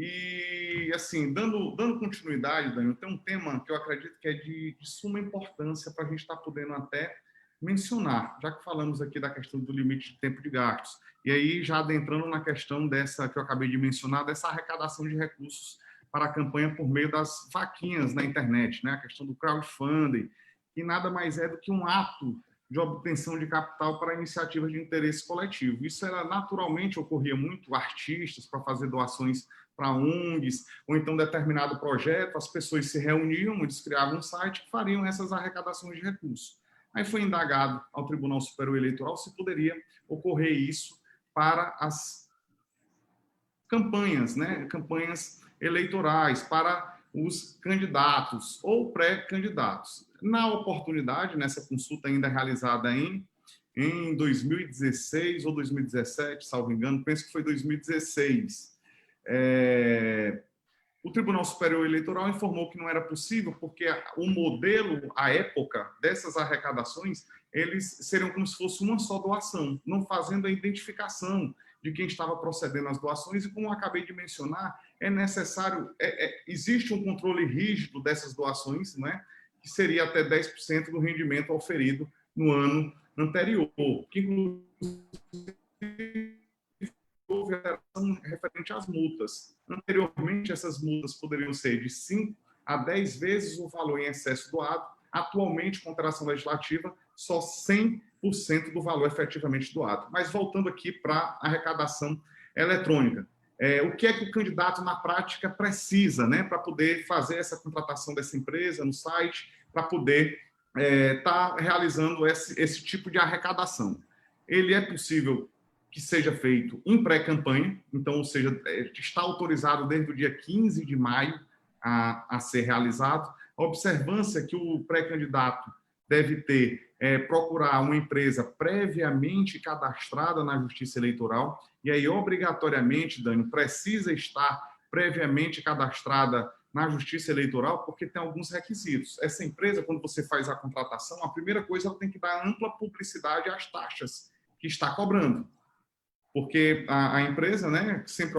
E, assim, dando continuidade, Daniel, tem um tema que eu acredito que é de suma importância para a gente estar podendo até mencionar, já que falamos aqui da questão do limite de tempo de gastos. E aí, já adentrando na questão dessa que eu acabei de mencionar, dessa arrecadação de recursos para a campanha por meio das vaquinhas na internet, né? A questão do crowdfunding, que nada mais é do que um ato de obtenção de capital para iniciativas de interesse coletivo. Isso naturalmente ocorria muito, artistas para fazer doações para ONGs, ou então determinado projeto, as pessoas se reuniam, eles criavam um site que fariam essas arrecadações de recursos. Aí foi indagado ao Tribunal Superior Eleitoral se poderia ocorrer isso para as campanhas, né? Campanhas eleitorais, para os candidatos ou pré-candidatos. Na oportunidade, nessa consulta ainda realizada em 2016 ou 2017, salvo engano, penso que foi 2016, o Tribunal Superior Eleitoral informou que não era possível porque o modelo, à época, dessas arrecadações, eles seriam como se fosse uma só doação, não fazendo a identificação de quem estava procedendo às doações. E, como eu acabei de mencionar, é necessário, existe um controle rígido dessas doações, né, que seria até 10% do rendimento auferido no ano anterior, que inclusive houve a referente às multas. Anteriormente, essas multas poderiam ser de 5 a 10 vezes o valor em excesso doado. Atualmente, com alteração legislativa, só 100% do valor efetivamente doado. Mas voltando aqui para a arrecadação eletrônica. O que é que o candidato, na prática, precisa, né, para poder fazer essa contratação dessa empresa no site, para poder estar realizando esse tipo de arrecadação? Ele é possível que seja feito em pré-campanha, então, ou seja, está autorizado desde o dia 15 de maio a ser realizado. A observância que o pré-candidato deve ter é procurar uma empresa previamente cadastrada na Justiça Eleitoral, e aí, obrigatoriamente, Dani, precisa estar previamente cadastrada na Justiça Eleitoral, porque tem alguns requisitos. Essa empresa, quando você faz a contratação, a primeira coisa, ela tem que dar ampla publicidade às taxas que está cobrando. Porque a empresa, né, sempre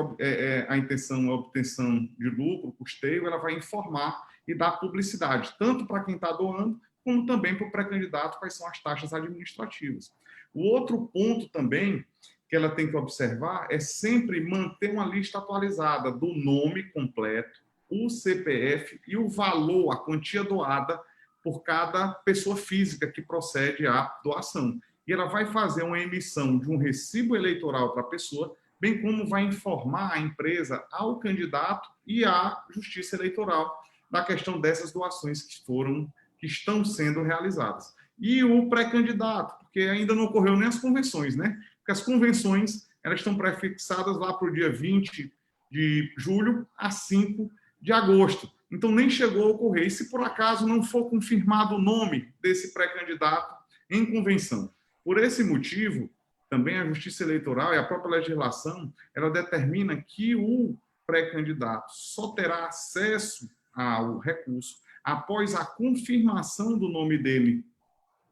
a intenção é a obtenção de lucro, custeio, ela vai informar e dar publicidade, tanto para quem está doando, como também para o pré-candidato, quais são as taxas administrativas. O outro ponto também que ela tem que observar é sempre manter uma lista atualizada do nome completo, o CPF e o valor, a quantia doada por cada pessoa física que procede à doação. E ela vai fazer uma emissão de um recibo eleitoral para a pessoa, bem como vai informar a empresa, ao candidato e à Justiça Eleitoral da questão dessas doações que estão sendo realizadas. E o pré-candidato, porque ainda não ocorreu nem as convenções, né? Porque as convenções, elas estão prefixadas lá para o dia 20 de julho a 5 de agosto. Então, nem chegou a ocorrer. E se por acaso não for confirmado o nome desse pré-candidato em convenção, por esse motivo, também a Justiça Eleitoral e a própria legislação, ela determina que o pré-candidato só terá acesso ao recurso após a confirmação do nome dele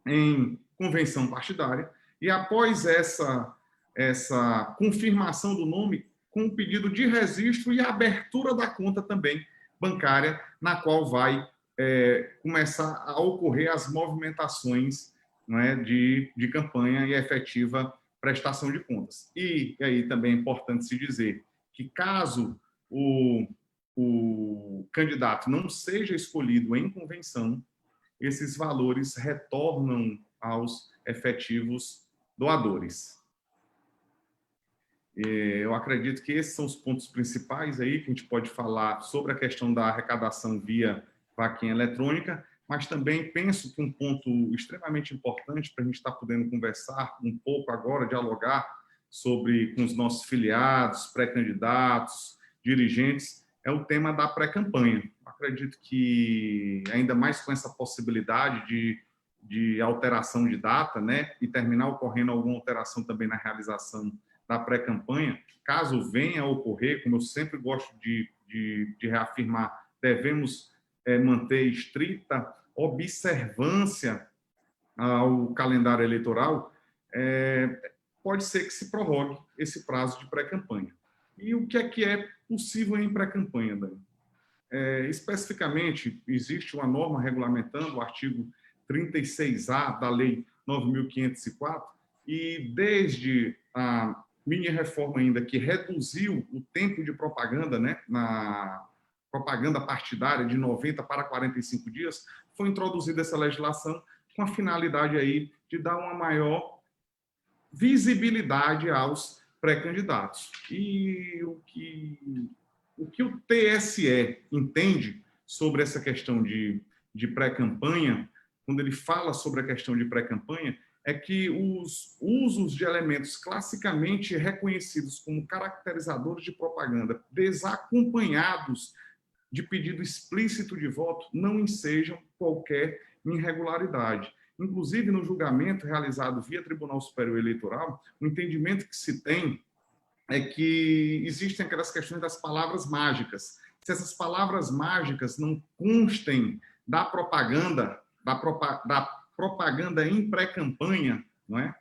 em convenção partidária e após essa confirmação do nome com o pedido de registro e a abertura da conta também bancária, na qual vai começar a ocorrer as movimentações, não é, de campanha e efetiva prestação de contas. E aí também é importante se dizer que caso o candidato não seja escolhido em convenção, esses valores retornam aos efetivos doadores. Eu acredito que esses são os pontos principais aí que a gente pode falar sobre a questão da arrecadação via vaquinha eletrônica, mas também penso que um ponto extremamente importante para a gente estar podendo conversar um pouco agora, dialogar com os nossos filiados, pré-candidatos, dirigentes, é o tema da pré-campanha. Acredito que, ainda mais com essa possibilidade de alteração de data, né, e terminar ocorrendo alguma alteração também na realização da pré-campanha, caso venha a ocorrer, como eu sempre gosto de reafirmar, devemos manter estrita observância ao calendário eleitoral, pode ser que se prorrogue esse prazo de pré-campanha. E o que é possível em pré-campanha, Dani? Especificamente, existe uma norma regulamentando o artigo 36A da Lei 9.504, e desde a mini-reforma ainda, que reduziu o tempo de propaganda, né, na propaganda partidária de 90 para 45 dias, foi introduzida essa legislação com a finalidade aí de dar uma maior visibilidade aos pré-candidatos. E o que o TSE entende sobre essa questão de pré-campanha, quando ele fala sobre a questão de pré-campanha, é que os usos de elementos classicamente reconhecidos como caracterizadores de propaganda, desacompanhados de pedido explícito de voto, não ensejam qualquer irregularidade. Inclusive, no julgamento realizado via Tribunal Superior Eleitoral, o entendimento que se tem é que existem aquelas questões das palavras mágicas. Se essas palavras mágicas não constem da propaganda, propaganda em pré-campanha, não é?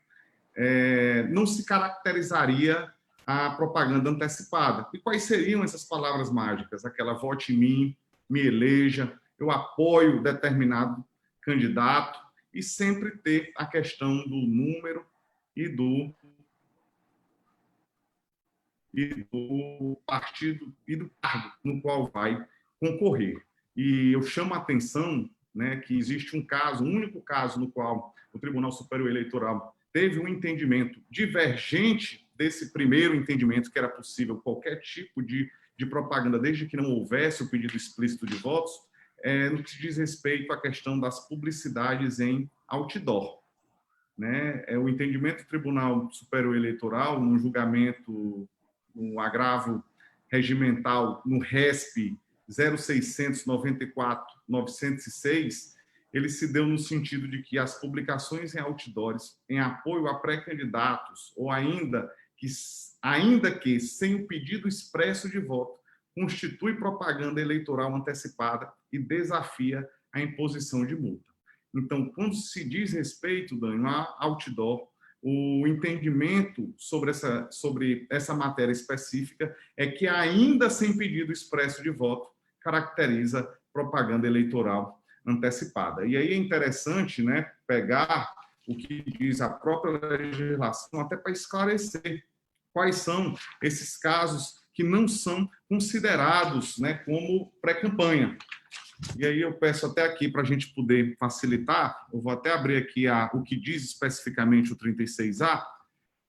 Não se caracterizaria a propaganda antecipada. E quais seriam essas palavras mágicas? Aquela vote em mim, me eleja, eu apoio determinado candidato, e sempre ter a questão do número e do partido e do cargo no qual vai concorrer. E eu chamo a atenção, né, que existe um caso, um único caso, no qual o Tribunal Superior Eleitoral teve um entendimento divergente desse primeiro entendimento, que era possível qualquer tipo de propaganda, desde que não houvesse o pedido explícito de votos, no que diz respeito à questão das publicidades em outdoor. né, o entendimento do Tribunal Superior Eleitoral, no julgamento, no agravo regimental, no RESP 0694-906, ele se deu no sentido de que as publicações em outdoors em apoio a pré-candidatos, ou ainda que sem o pedido expresso de voto, constitui propaganda eleitoral antecipada e desafia a imposição de multa. Então, quando se diz respeito, Dani, a outdoor, o entendimento sobre essa matéria específica é que, ainda sem pedido expresso de voto, caracteriza propaganda eleitoral antecipada. E aí é interessante, né, pegar o que diz a própria legislação, até para esclarecer quais são esses casos que não são considerados, né, como pré-campanha. E aí eu peço até aqui para a gente poder facilitar, eu vou até abrir aqui o que diz especificamente o 36A,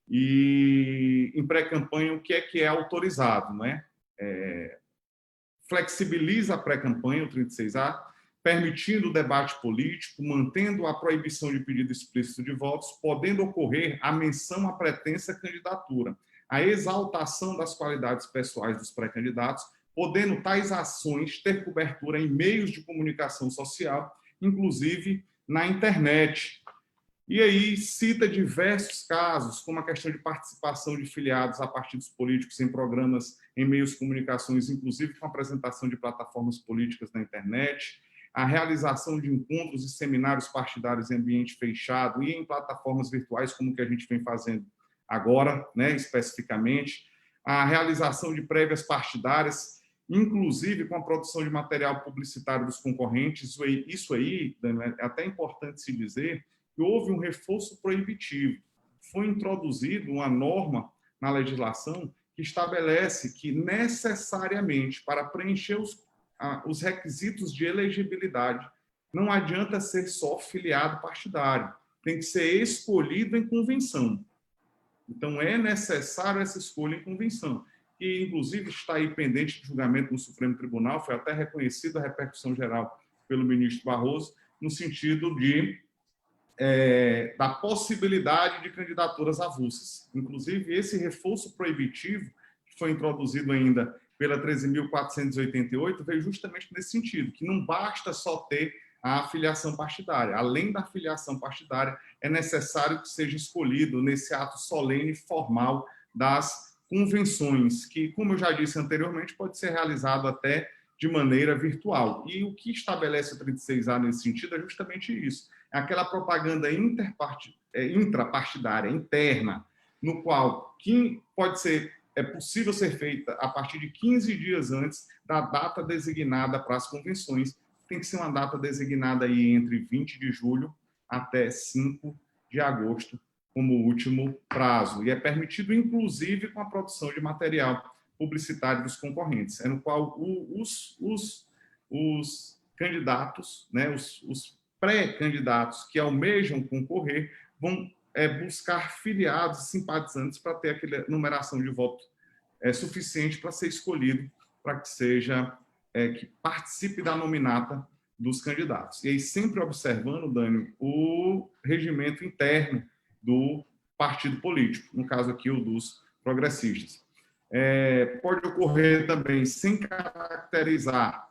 e em pré-campanha o que é autorizado, né? Flexibiliza a pré-campanha, o 36A, permitindo o debate político, mantendo a proibição de pedido explícito de votos, podendo ocorrer a menção à pretensa candidatura, a exaltação das qualidades pessoais dos pré-candidatos, podendo tais ações ter cobertura em meios de comunicação social, inclusive na internet. E aí cita diversos casos, como a questão de participação de filiados a partidos políticos em programas em meios de comunicações, inclusive com apresentação de plataformas políticas na internet, a realização de encontros e seminários partidários em ambiente fechado e em plataformas virtuais, como que a gente vem fazendo agora, né, especificamente, a realização de prévias partidárias, inclusive com a produção de material publicitário dos concorrentes. Isso aí, Daniel, é até importante se dizer que houve um reforço proibitivo. Foi introduzida uma norma na legislação que estabelece que, necessariamente, para preencher os requisitos de elegibilidade, não adianta ser só filiado partidário, tem que ser escolhido em convenção. Então, é necessário essa escolha em convenção, que, inclusive, está aí pendente de julgamento no Supremo Tribunal, foi até reconhecida a repercussão geral pelo ministro Barroso, no sentido da possibilidade de candidaturas avulsas. Inclusive, esse reforço proibitivo, que foi introduzido ainda pela 13.488, veio justamente nesse sentido, que não basta só ter a filiação partidária. Além da filiação partidária, é necessário que seja escolhido nesse ato solene e formal das convenções, que, como eu já disse anteriormente, pode ser realizado até de maneira virtual. E o que estabelece o 36A nesse sentido é justamente isso. É aquela propaganda intrapartidária, interna, no qual é possível ser feita a partir de 15 dias antes da data designada para as convenções. Tem que ser uma data designada aí entre 20 de julho até 5 de agosto, como último prazo. E é permitido, inclusive, com a produção de material publicitário dos concorrentes, no qual os candidatos, né, os pré-candidatos que almejam concorrer vão buscar filiados e simpatizantes para ter aquela numeração de voto suficiente para ser escolhido, para que que participe da nominata dos candidatos. E aí sempre observando, Dani, o regimento interno do partido político, no caso aqui o dos progressistas. Pode ocorrer também sem caracterizar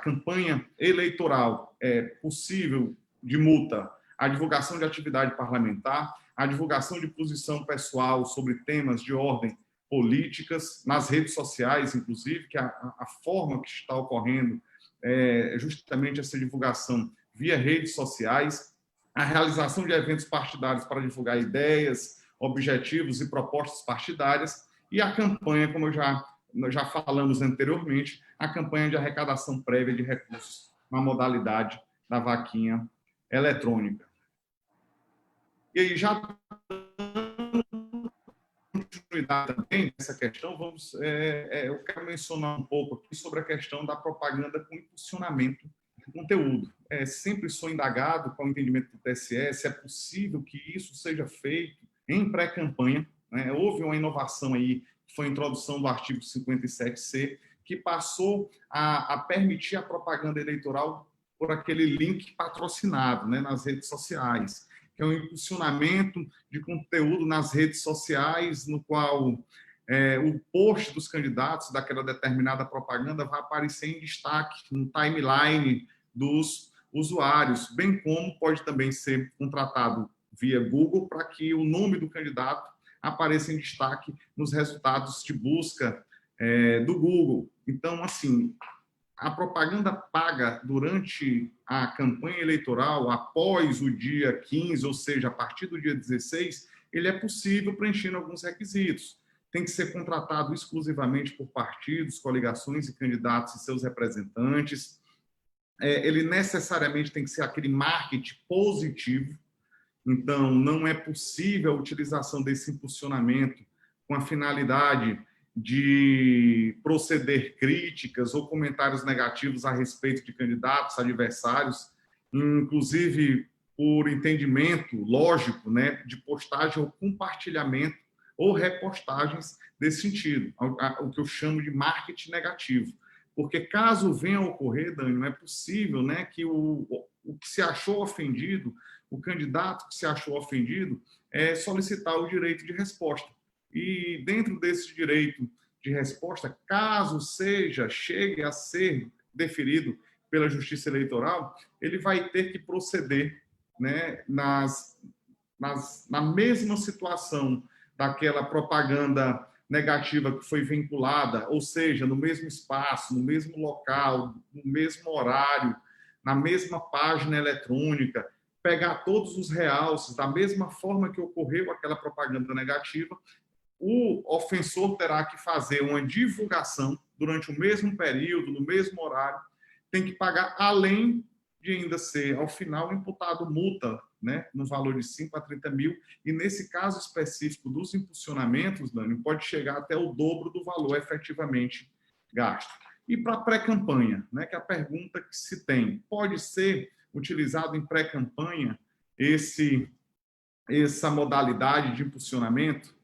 campanha eleitoral possível de multa, a divulgação de atividade parlamentar, a divulgação de posição pessoal sobre temas de ordem políticas, nas redes sociais, inclusive, que a forma que está ocorrendo é justamente essa divulgação via redes sociais, a realização de eventos partidários para divulgar ideias, objetivos e propostas partidárias, e a campanha, como nós já falamos anteriormente, a campanha de arrecadação prévia de recursos na modalidade da vaquinha eletrônica. E aí, já continuidade também nessa questão, eu quero mencionar um pouco aqui sobre a questão da propaganda com impulsionamento de conteúdo. Sempre sou indagado com o entendimento do TSE se é possível que isso seja feito em pré-campanha. Né? Houve uma inovação aí, que foi a introdução do artigo 57C, que passou a permitir a propaganda eleitoral, por aquele link patrocinado, né, nas redes sociais, que é um impulsionamento de conteúdo nas redes sociais, no qual o post dos candidatos daquela determinada propaganda vai aparecer em destaque no timeline dos usuários, bem como pode também ser contratado via Google para que o nome do candidato apareça em destaque nos resultados de busca do Google. Então, assim, a propaganda paga durante a campanha eleitoral, após o dia 15, ou seja, a partir do dia 16, ele é possível preenchendo alguns requisitos. Tem que ser contratado exclusivamente por partidos, coligações e candidatos e seus representantes. Ele necessariamente tem que ser aquele marketing positivo. Então, não é possível a utilização desse impulsionamento com a finalidade de proceder críticas ou comentários negativos a respeito de candidatos, adversários, inclusive por entendimento lógico, né, de postagem ou compartilhamento ou repostagens desse sentido, o que eu chamo de marketing negativo. Porque caso venha a ocorrer, Dani, não é possível, né, que o que se achou ofendido, o candidato que se achou ofendido, solicitar o direito de resposta. E dentro desse direito de resposta, caso chegue a ser deferido pela Justiça Eleitoral, ele vai ter que proceder, né, na mesma situação daquela propaganda negativa que foi vinculada, ou seja, no mesmo espaço, no mesmo local, no mesmo horário, na mesma página eletrônica, pegar todos os realces da mesma forma que ocorreu aquela propaganda negativa. O ofensor terá que fazer uma divulgação durante o mesmo período, no mesmo horário, tem que pagar, além de ainda ser, ao final, imputado multa, né, no valor de 5 a 30 mil, e nesse caso específico dos impulsionamentos, Dani, pode chegar até o dobro do valor efetivamente gasto. E para pré-campanha, né, que é a pergunta que se tem, pode ser utilizado em pré-campanha essa modalidade de impulsionamento?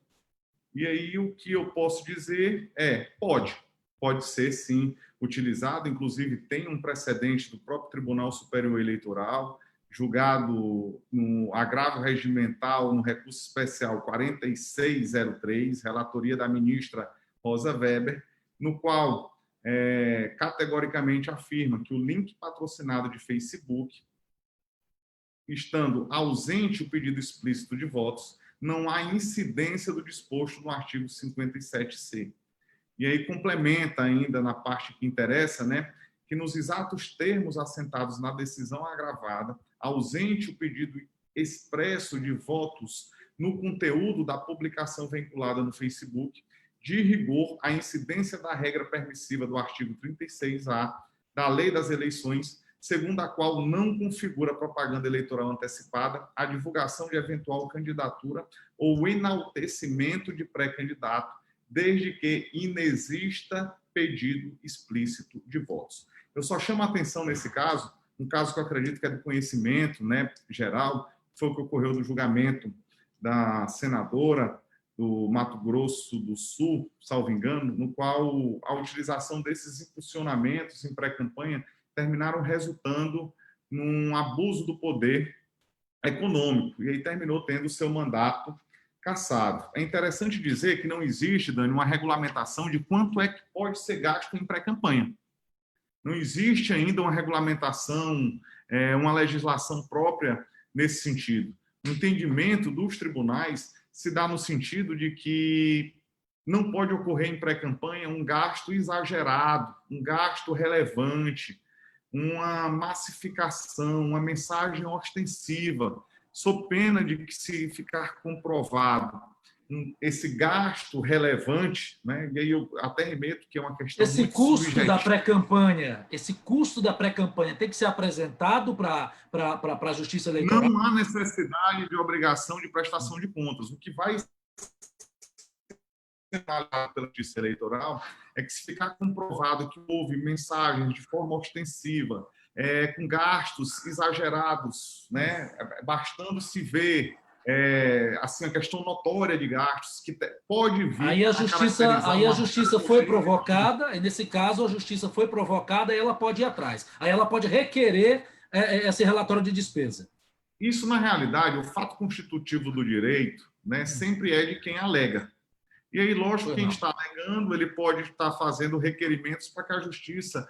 E aí o que eu posso dizer pode ser sim utilizado, inclusive tem um precedente do próprio Tribunal Superior Eleitoral, julgado no agravo regimental no recurso especial 4603, relatoria da ministra Rosa Weber, no qual categoricamente afirma que o link patrocinado de Facebook, estando ausente o pedido explícito de votos, não há incidência do disposto no artigo 57C. E aí complementa ainda na parte que interessa, né, que nos exatos termos assentados na decisão agravada, ausente o pedido expresso de votos no conteúdo da publicação vinculada no Facebook, de rigor, a incidência da regra permissiva do artigo 36A da Lei das Eleições, segundo a qual não configura propaganda eleitoral antecipada a divulgação de eventual candidatura ou enaltecimento de pré-candidato, desde que inexista pedido explícito de votos. Eu só chamo a atenção nesse caso, um caso que eu acredito que é do conhecimento, né, geral, foi o que ocorreu no julgamento da senadora do Mato Grosso do Sul, salvo engano, no qual a utilização desses impulsionamentos em pré-campanha terminaram resultando num abuso do poder econômico, e aí terminou tendo o seu mandato cassado. É interessante dizer que não existe, Dani, uma regulamentação de quanto é que pode ser gasto em pré-campanha. Não existe ainda uma regulamentação, uma legislação própria nesse sentido. O entendimento dos tribunais se dá no sentido de que não pode ocorrer em pré-campanha um gasto exagerado, um gasto relevante, uma massificação, uma mensagem ostensiva, sob pena de que, se ficar comprovado esse gasto relevante, né, e aí eu até remeto que é uma questão esse muito custo subjetiva. Esse custo da pré-campanha tem que ser apresentado para a Justiça Eleitoral? Não há necessidade de obrigação de prestação de contas. O que vai ser analisado pela Justiça Eleitoral é que, se ficar comprovado que houve mensagens de forma ostensiva, com gastos exagerados, né, bastando se ver assim, a questão notória de gastos, que pode vir Aí a justiça foi provocada, e nesse caso a justiça foi provocada, e ela pode ir atrás. Aí ela pode requerer esse relatório de despesa. Isso, na realidade, o fato constitutivo do direito, né, sempre é de quem alega. E aí, lógico, quem está alegando, ele pode estar fazendo requerimentos para que a justiça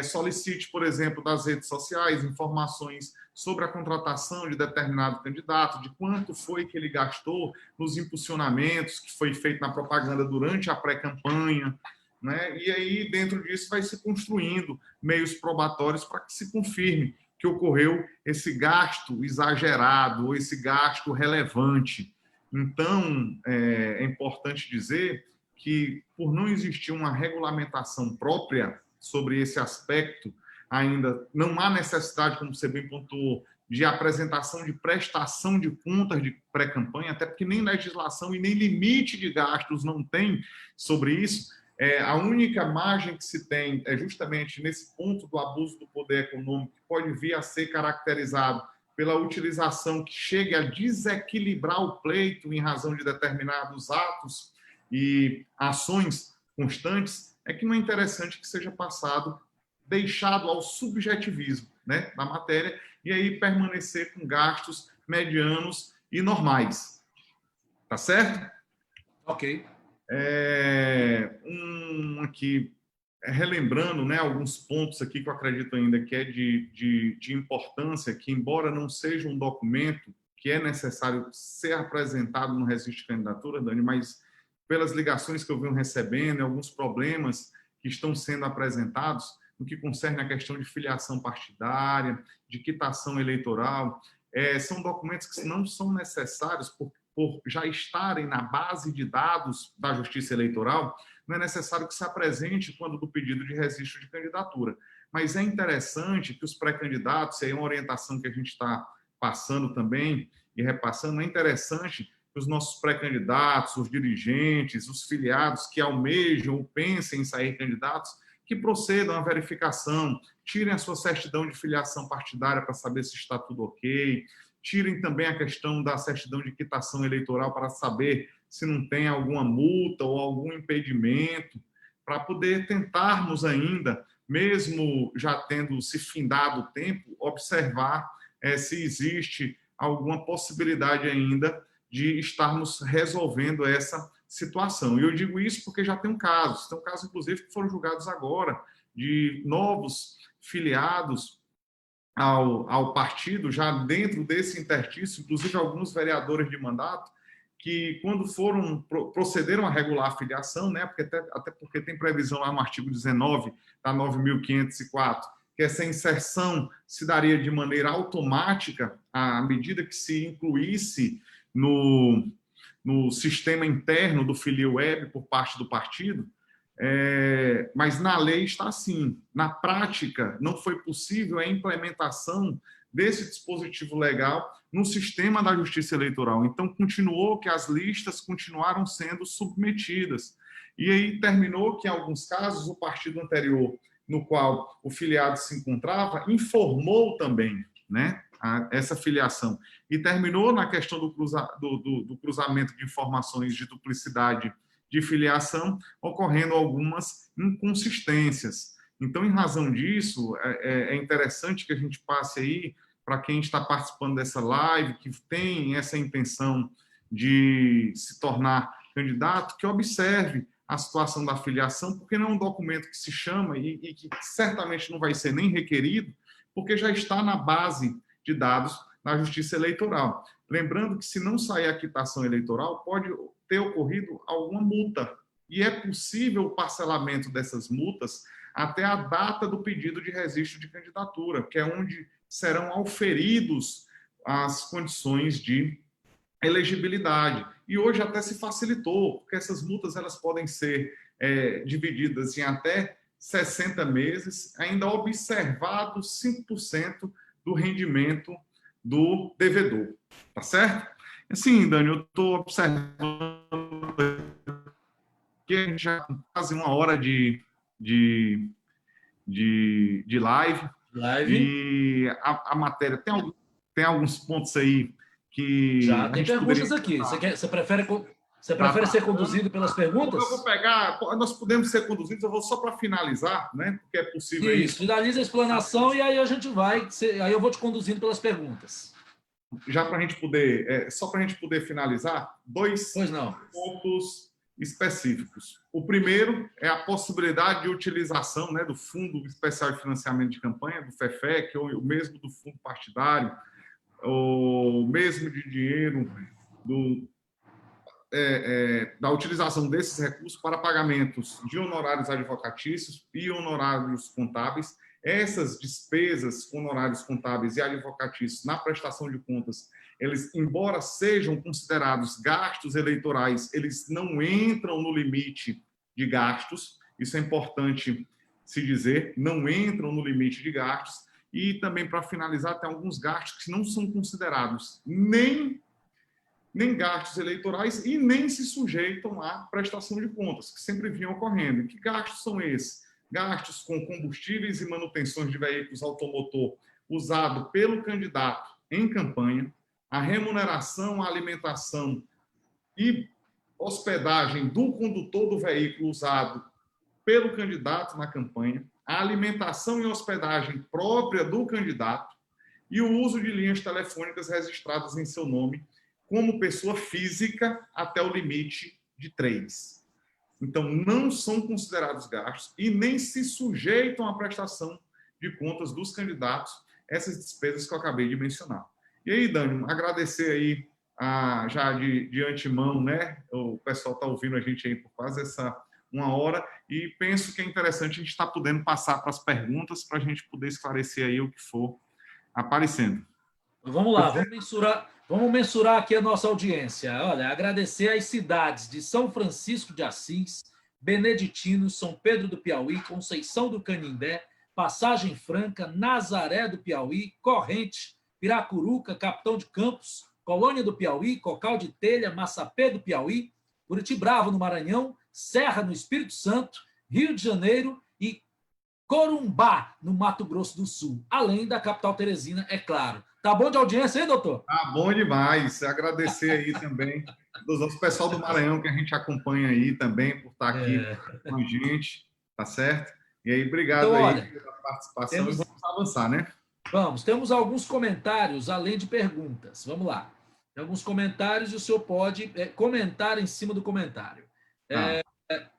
solicite, por exemplo, das redes sociais, informações sobre a contratação de determinado candidato, de quanto foi que ele gastou nos impulsionamentos que foi feito na propaganda durante a pré-campanha, né? E aí, dentro disso, vai se construindo meios probatórios para que se confirme que ocorreu esse gasto exagerado ou esse gasto relevante. Então, é importante dizer que, por não existir uma regulamentação própria sobre esse aspecto, ainda não há necessidade, como você bem pontuou, de apresentação de prestação de contas de pré-campanha, até porque nem legislação e nem limite de gastos não tem sobre isso. A única margem que se tem é justamente nesse ponto do abuso do poder econômico, que pode vir a ser caracterizado pela utilização que chegue a desequilibrar o pleito em razão de determinados atos e ações constantes, é que não é interessante que seja deixado ao subjetivismo, né, da matéria, e aí permanecer com gastos medianos e normais. Tá certo? Ok. Aqui, relembrando, né, alguns pontos aqui que eu acredito ainda que é de importância, que embora não seja um documento que é necessário ser apresentado no registro de candidatura, Dani, mas pelas ligações que eu venho recebendo, alguns problemas que estão sendo apresentados no que concerne a questão de filiação partidária, de quitação eleitoral, são documentos que não são necessários por já estarem na base de dados da Justiça Eleitoral, não é necessário que se apresente quando do pedido de registro de candidatura. Mas é interessante que os pré-candidatos, e aí é uma orientação que a gente está passando também e repassando, é interessante que os nossos pré-candidatos, os dirigentes, os filiados que almejam ou pensem em sair candidatos, que procedam à verificação, tirem a sua certidão de filiação partidária para saber se está tudo ok, tirem também a questão da certidão de quitação eleitoral para saber se não tem alguma multa ou algum impedimento, para poder tentarmos ainda, mesmo já tendo se findado o tempo, observar se existe alguma possibilidade ainda de estarmos resolvendo essa situação. E eu digo isso porque já tem casos, inclusive, que foram julgados agora, de novos filiados ao partido, já dentro desse interstício, inclusive alguns vereadores de mandato, que quando procederam a regular a filiação, né, até porque tem previsão lá no artigo 19 da 9.504, que essa inserção se daria de maneira automática à medida que se incluísse no sistema interno do Filia Web por parte do partido, mas na lei está assim. Na prática, não foi possível a implementação desse dispositivo legal no sistema da Justiça Eleitoral. Então, continuou que as listas continuaram sendo submetidas. E aí terminou que, em alguns casos, o partido anterior, no qual o filiado se encontrava, informou também, né, essa filiação. E terminou na questão do cruzamento de informações de duplicidade de filiação, ocorrendo algumas inconsistências. Então, em razão disso, é interessante que a gente passe aí, para quem está participando dessa live, que tem essa intenção de se tornar candidato, que observe a situação da filiação, porque não é um documento que se chama e que certamente não vai ser nem requerido, porque já está na base de dados na Justiça Eleitoral. Lembrando que, se não sair a quitação eleitoral, pode ter ocorrido alguma multa. E é possível o parcelamento dessas multas até a data do pedido de registro de candidatura, que é onde serão auferidos as condições de elegibilidade. E hoje até se facilitou, porque essas multas elas podem ser divididas em até 60 meses, ainda observado 5% do rendimento do devedor. Tá certo? Assim, Dani, eu estou observando que a gente já tem quase uma hora de live. E a matéria tem alguns pontos aí que Já a tem gente perguntas poderia... aqui. Você prefere ser conduzido pelas perguntas? Eu vou pegar, nós podemos ser conduzidos, eu vou só para finalizar, né? Porque é possível aí. Isso, finaliza a explanação e aí a gente vai. Aí eu vou te conduzindo pelas perguntas. Já para a gente poder, só para a gente poder finalizar, dois Pois não. pontos específicos. O primeiro é a possibilidade de utilização, né, do Fundo Especial de Financiamento de Campanha, do FEFEC, ou o mesmo do fundo partidário, ou mesmo de dinheiro da utilização desses recursos para pagamentos de honorários advocatícios e honorários contábeis. Essas despesas, honorários contábeis e advocatícios na prestação de contas, eles, embora sejam considerados gastos eleitorais, eles não entram no limite de gastos. Isso é importante se dizer, não entram no limite de gastos. E também, para finalizar, tem alguns gastos que não são considerados nem gastos eleitorais e nem se sujeitam à prestação de contas, que sempre vinham ocorrendo. E que gastos são esses? Gastos com combustíveis e manutenções de veículos automotor usado pelo candidato em campanha, a remuneração, a alimentação e hospedagem do condutor do veículo usado pelo candidato na campanha, a alimentação e hospedagem própria do candidato e o uso de linhas telefônicas registradas em seu nome como pessoa física até o limite de 3. Então, não são considerados gastos e nem se sujeitam à prestação de contas dos candidatos essas despesas que eu acabei de mencionar. E aí, Dani, agradecer aí já de antemão, né? O pessoal está ouvindo a gente aí por quase essa 1 hora e penso que é interessante a gente estar podendo passar para as perguntas para a gente poder esclarecer aí o que for aparecendo. Vamos lá, vamos mensurar aqui a nossa audiência. Olha, agradecer às cidades de São Francisco de Assis, Beneditino, São Pedro do Piauí, Conceição do Canindé, Passagem Franca, Nazaré do Piauí, Corrente, Piracuruca, Capitão de Campos, Colônia do Piauí, Cocal de Telha, Massapê do Piauí, Buritibravo no Maranhão, Serra no Espírito Santo, Rio de Janeiro e Corumbá, no Mato Grosso do Sul, além da capital Teresina, é claro. Tá bom de audiência aí, doutor? Tá bom demais. Agradecer aí também dos outros pessoal do Maranhão que a gente acompanha aí também por estar aqui com a gente, tá certo? E aí, obrigado então, aí olha, pela participação e vamos avançar, né? Temos alguns comentários além de perguntas. Vamos lá. Tem alguns comentários e o senhor pode comentar em cima do comentário. Tá.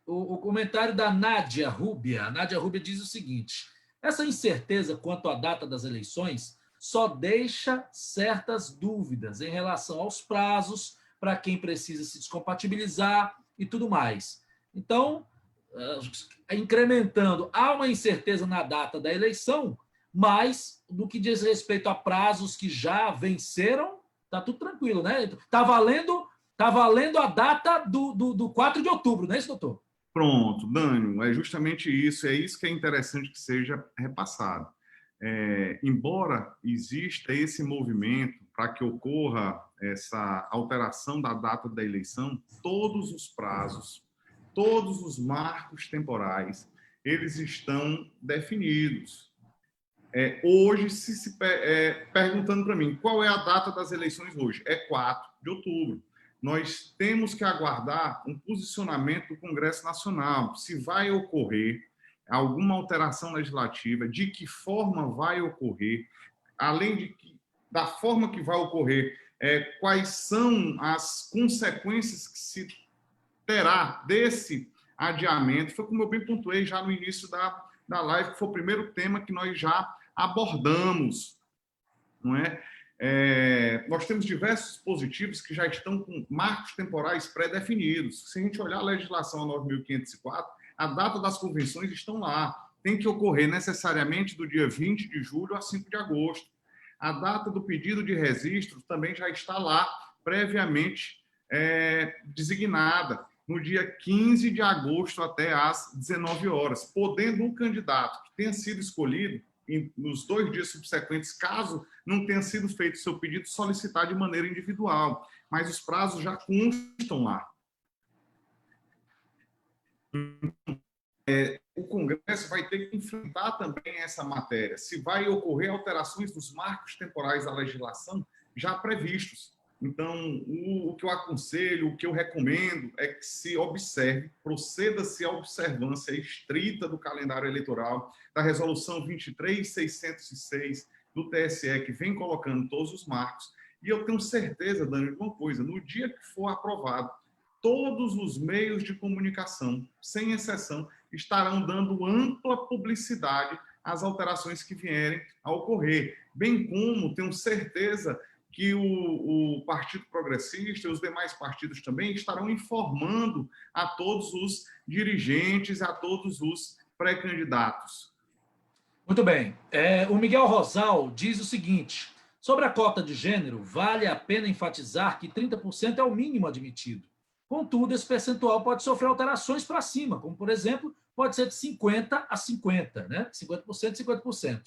O comentário da Nádia Rúbia. A Nádia Rúbia diz o seguinte: essa incerteza quanto à data das eleições só deixa certas dúvidas em relação aos prazos para quem precisa se descompatibilizar e tudo mais. Então, incrementando, há uma incerteza na data da eleição, mas no que diz respeito a prazos que já venceram, está tudo tranquilo, né? Está valendo a data do 4 de outubro, não é isso, doutor? Pronto, Dânio, é justamente isso, é isso que é interessante que seja repassado. Embora exista esse movimento para que ocorra essa alteração da data da eleição, todos os prazos, todos os marcos temporais, eles estão definidos. Hoje, perguntando para mim, qual é a data das eleições hoje? É 4 de outubro. Nós temos que aguardar um posicionamento do Congresso Nacional, se vai ocorrer alguma alteração legislativa, de que forma vai ocorrer, além da forma que vai ocorrer, quais são as consequências que se terá desse adiamento. Foi como eu bem pontuei já no início da live, que foi o primeiro tema que nós já abordamos, não é? Nós temos diversos dispositivos que já estão com marcos temporais pré-definidos. Se a gente olhar a legislação 9.504, a data das convenções estão lá. Tem que ocorrer necessariamente do dia 20 de julho a 5 de agosto. A data do pedido de registro também já está lá, previamente designada, no dia 15 de agosto até às 19 horas, podendo o candidato que tenha sido escolhido nos 2 dias subsequentes, caso não tenha sido feito seu pedido, solicitar de maneira individual. Mas os prazos já constam lá. O Congresso vai ter que enfrentar também essa matéria, se vai ocorrer alterações dos marcos temporais da legislação já previstos. Então, o que eu aconselho, o que eu recomendo é que se observe, proceda-se à observância estrita do calendário eleitoral, da resolução 23.606 do TSE, que vem colocando todos os marcos. E eu tenho certeza, Dani, de uma coisa: no dia que for aprovado, todos os meios de comunicação, sem exceção, estarão dando ampla publicidade às alterações que vierem a ocorrer, bem como tenho certeza que o Partido Progressista e os demais partidos também estarão informando a todos os dirigentes, a todos os pré-candidatos. Muito bem. O Miguel Rosal diz o seguinte: sobre a cota de gênero, vale a pena enfatizar que 30% é o mínimo admitido. Contudo, esse percentual pode sofrer alterações para cima, como, por exemplo, pode ser de 50% a 50%, né? 50% e 50%.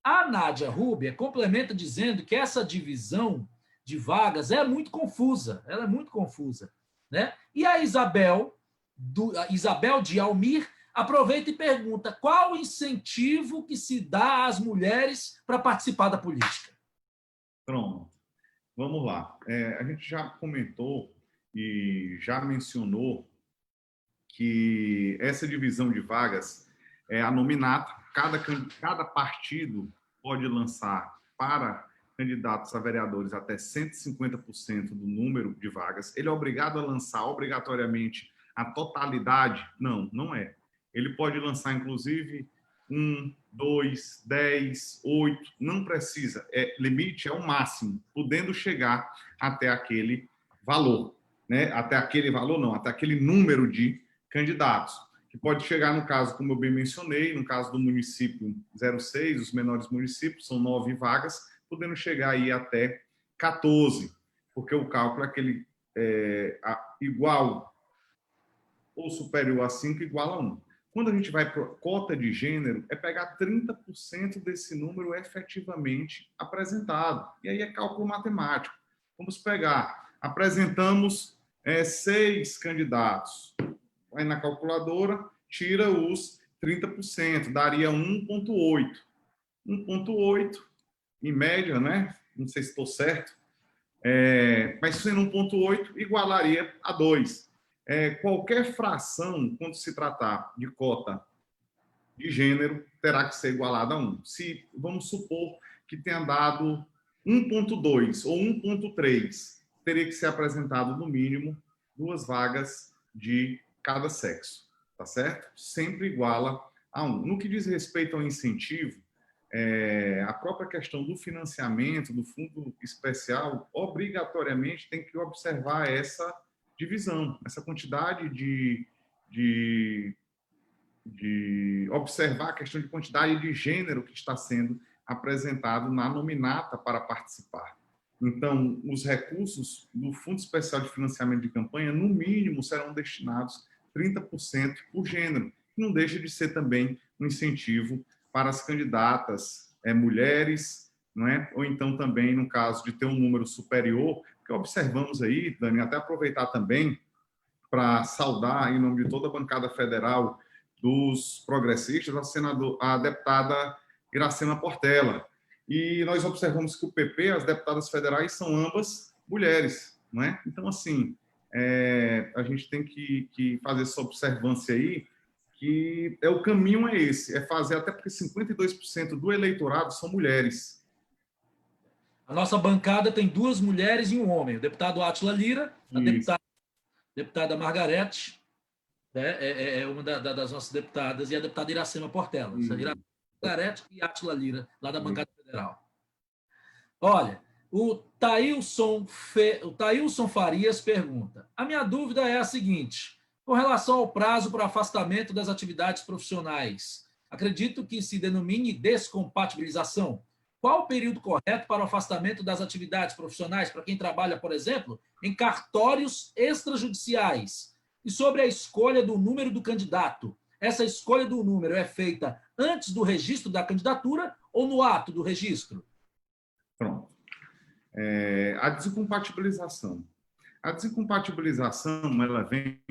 A Nádia Rúbia complementa dizendo que essa divisão de vagas é muito confusa, ela é muito confusa, né? E a Isabel de Almir aproveita e pergunta: qual o incentivo que se dá às mulheres para participar da política? Pronto, vamos lá. A gente já comentou e já mencionou que essa divisão de vagas é a nominata. Cada partido pode lançar para candidatos a vereadores até 150% do número de vagas. Ele é obrigado a lançar obrigatoriamente a totalidade? Não, não é. Ele pode lançar, inclusive, 1, 2, 10, 8, não precisa. Limite é o máximo, podendo chegar até aquele valor. Né? Até aquele valor, não, até aquele número de candidatos, que pode chegar, no caso, como eu bem mencionei, no caso do município 06, os menores municípios, são 9 vagas, podendo chegar aí até 14, porque o cálculo é aquele igual ou superior a 5 igual a 1. Quando a gente vai para cota de gênero, é pegar 30% desse número efetivamente apresentado. E aí é cálculo matemático. Vamos pegar, apresentamos 6 candidatos. Vai na calculadora, tira os 30%, daria 1,8. 1,8, em média, né? Não sei se estou certo, mas sendo 1,8, igualaria a 2. Qualquer fração, quando se tratar de cota de gênero, terá que ser igualada a 1. Se, vamos supor que tenha dado 1,2 ou 1,3, teria que ser apresentado, no mínimo, 2 vagas de cada sexo, tá certo? Sempre iguala a 1. No que diz respeito ao incentivo, a própria questão do financiamento, do fundo especial, obrigatoriamente tem que observar essa divisão, essa quantidade de observar a questão de quantidade de gênero que está sendo apresentado na nominata para participar. Então, os recursos do Fundo Especial de Financiamento de Campanha, no mínimo, serão destinados 30% por gênero, que não deixa de ser também um incentivo para as candidatas mulheres, não é? Ou então também, no caso de ter um número superior, que observamos aí, Dani, até aproveitar também para saudar, em nome de toda a bancada federal dos progressistas, a deputada Iracema Portela. E nós observamos que o PP, as deputadas federais, são ambas mulheres, não é? Então, assim, a gente tem que fazer essa observância aí, que o caminho é esse, é fazer, até porque 52% do eleitorado são mulheres. A nossa bancada tem 2 mulheres e 1 homem, o deputado Átila Lira, a deputada Margarete, né, é uma das nossas deputadas, e a deputada Iracema Portela. Margarete e Átila Lira, lá da bancada federal. Olha, o Taílson Farias pergunta: a minha dúvida é a seguinte, com relação ao prazo para afastamento das atividades profissionais, acredito que se denomine descompatibilização. Qual o período correto para o afastamento das atividades profissionais para quem trabalha, por exemplo, em cartórios extrajudiciais? E sobre a escolha do número do candidato, essa escolha do número é feita antes do registro da candidatura ou no ato do registro? Pronto. A descompatibilização. A descompatibilização, ela vem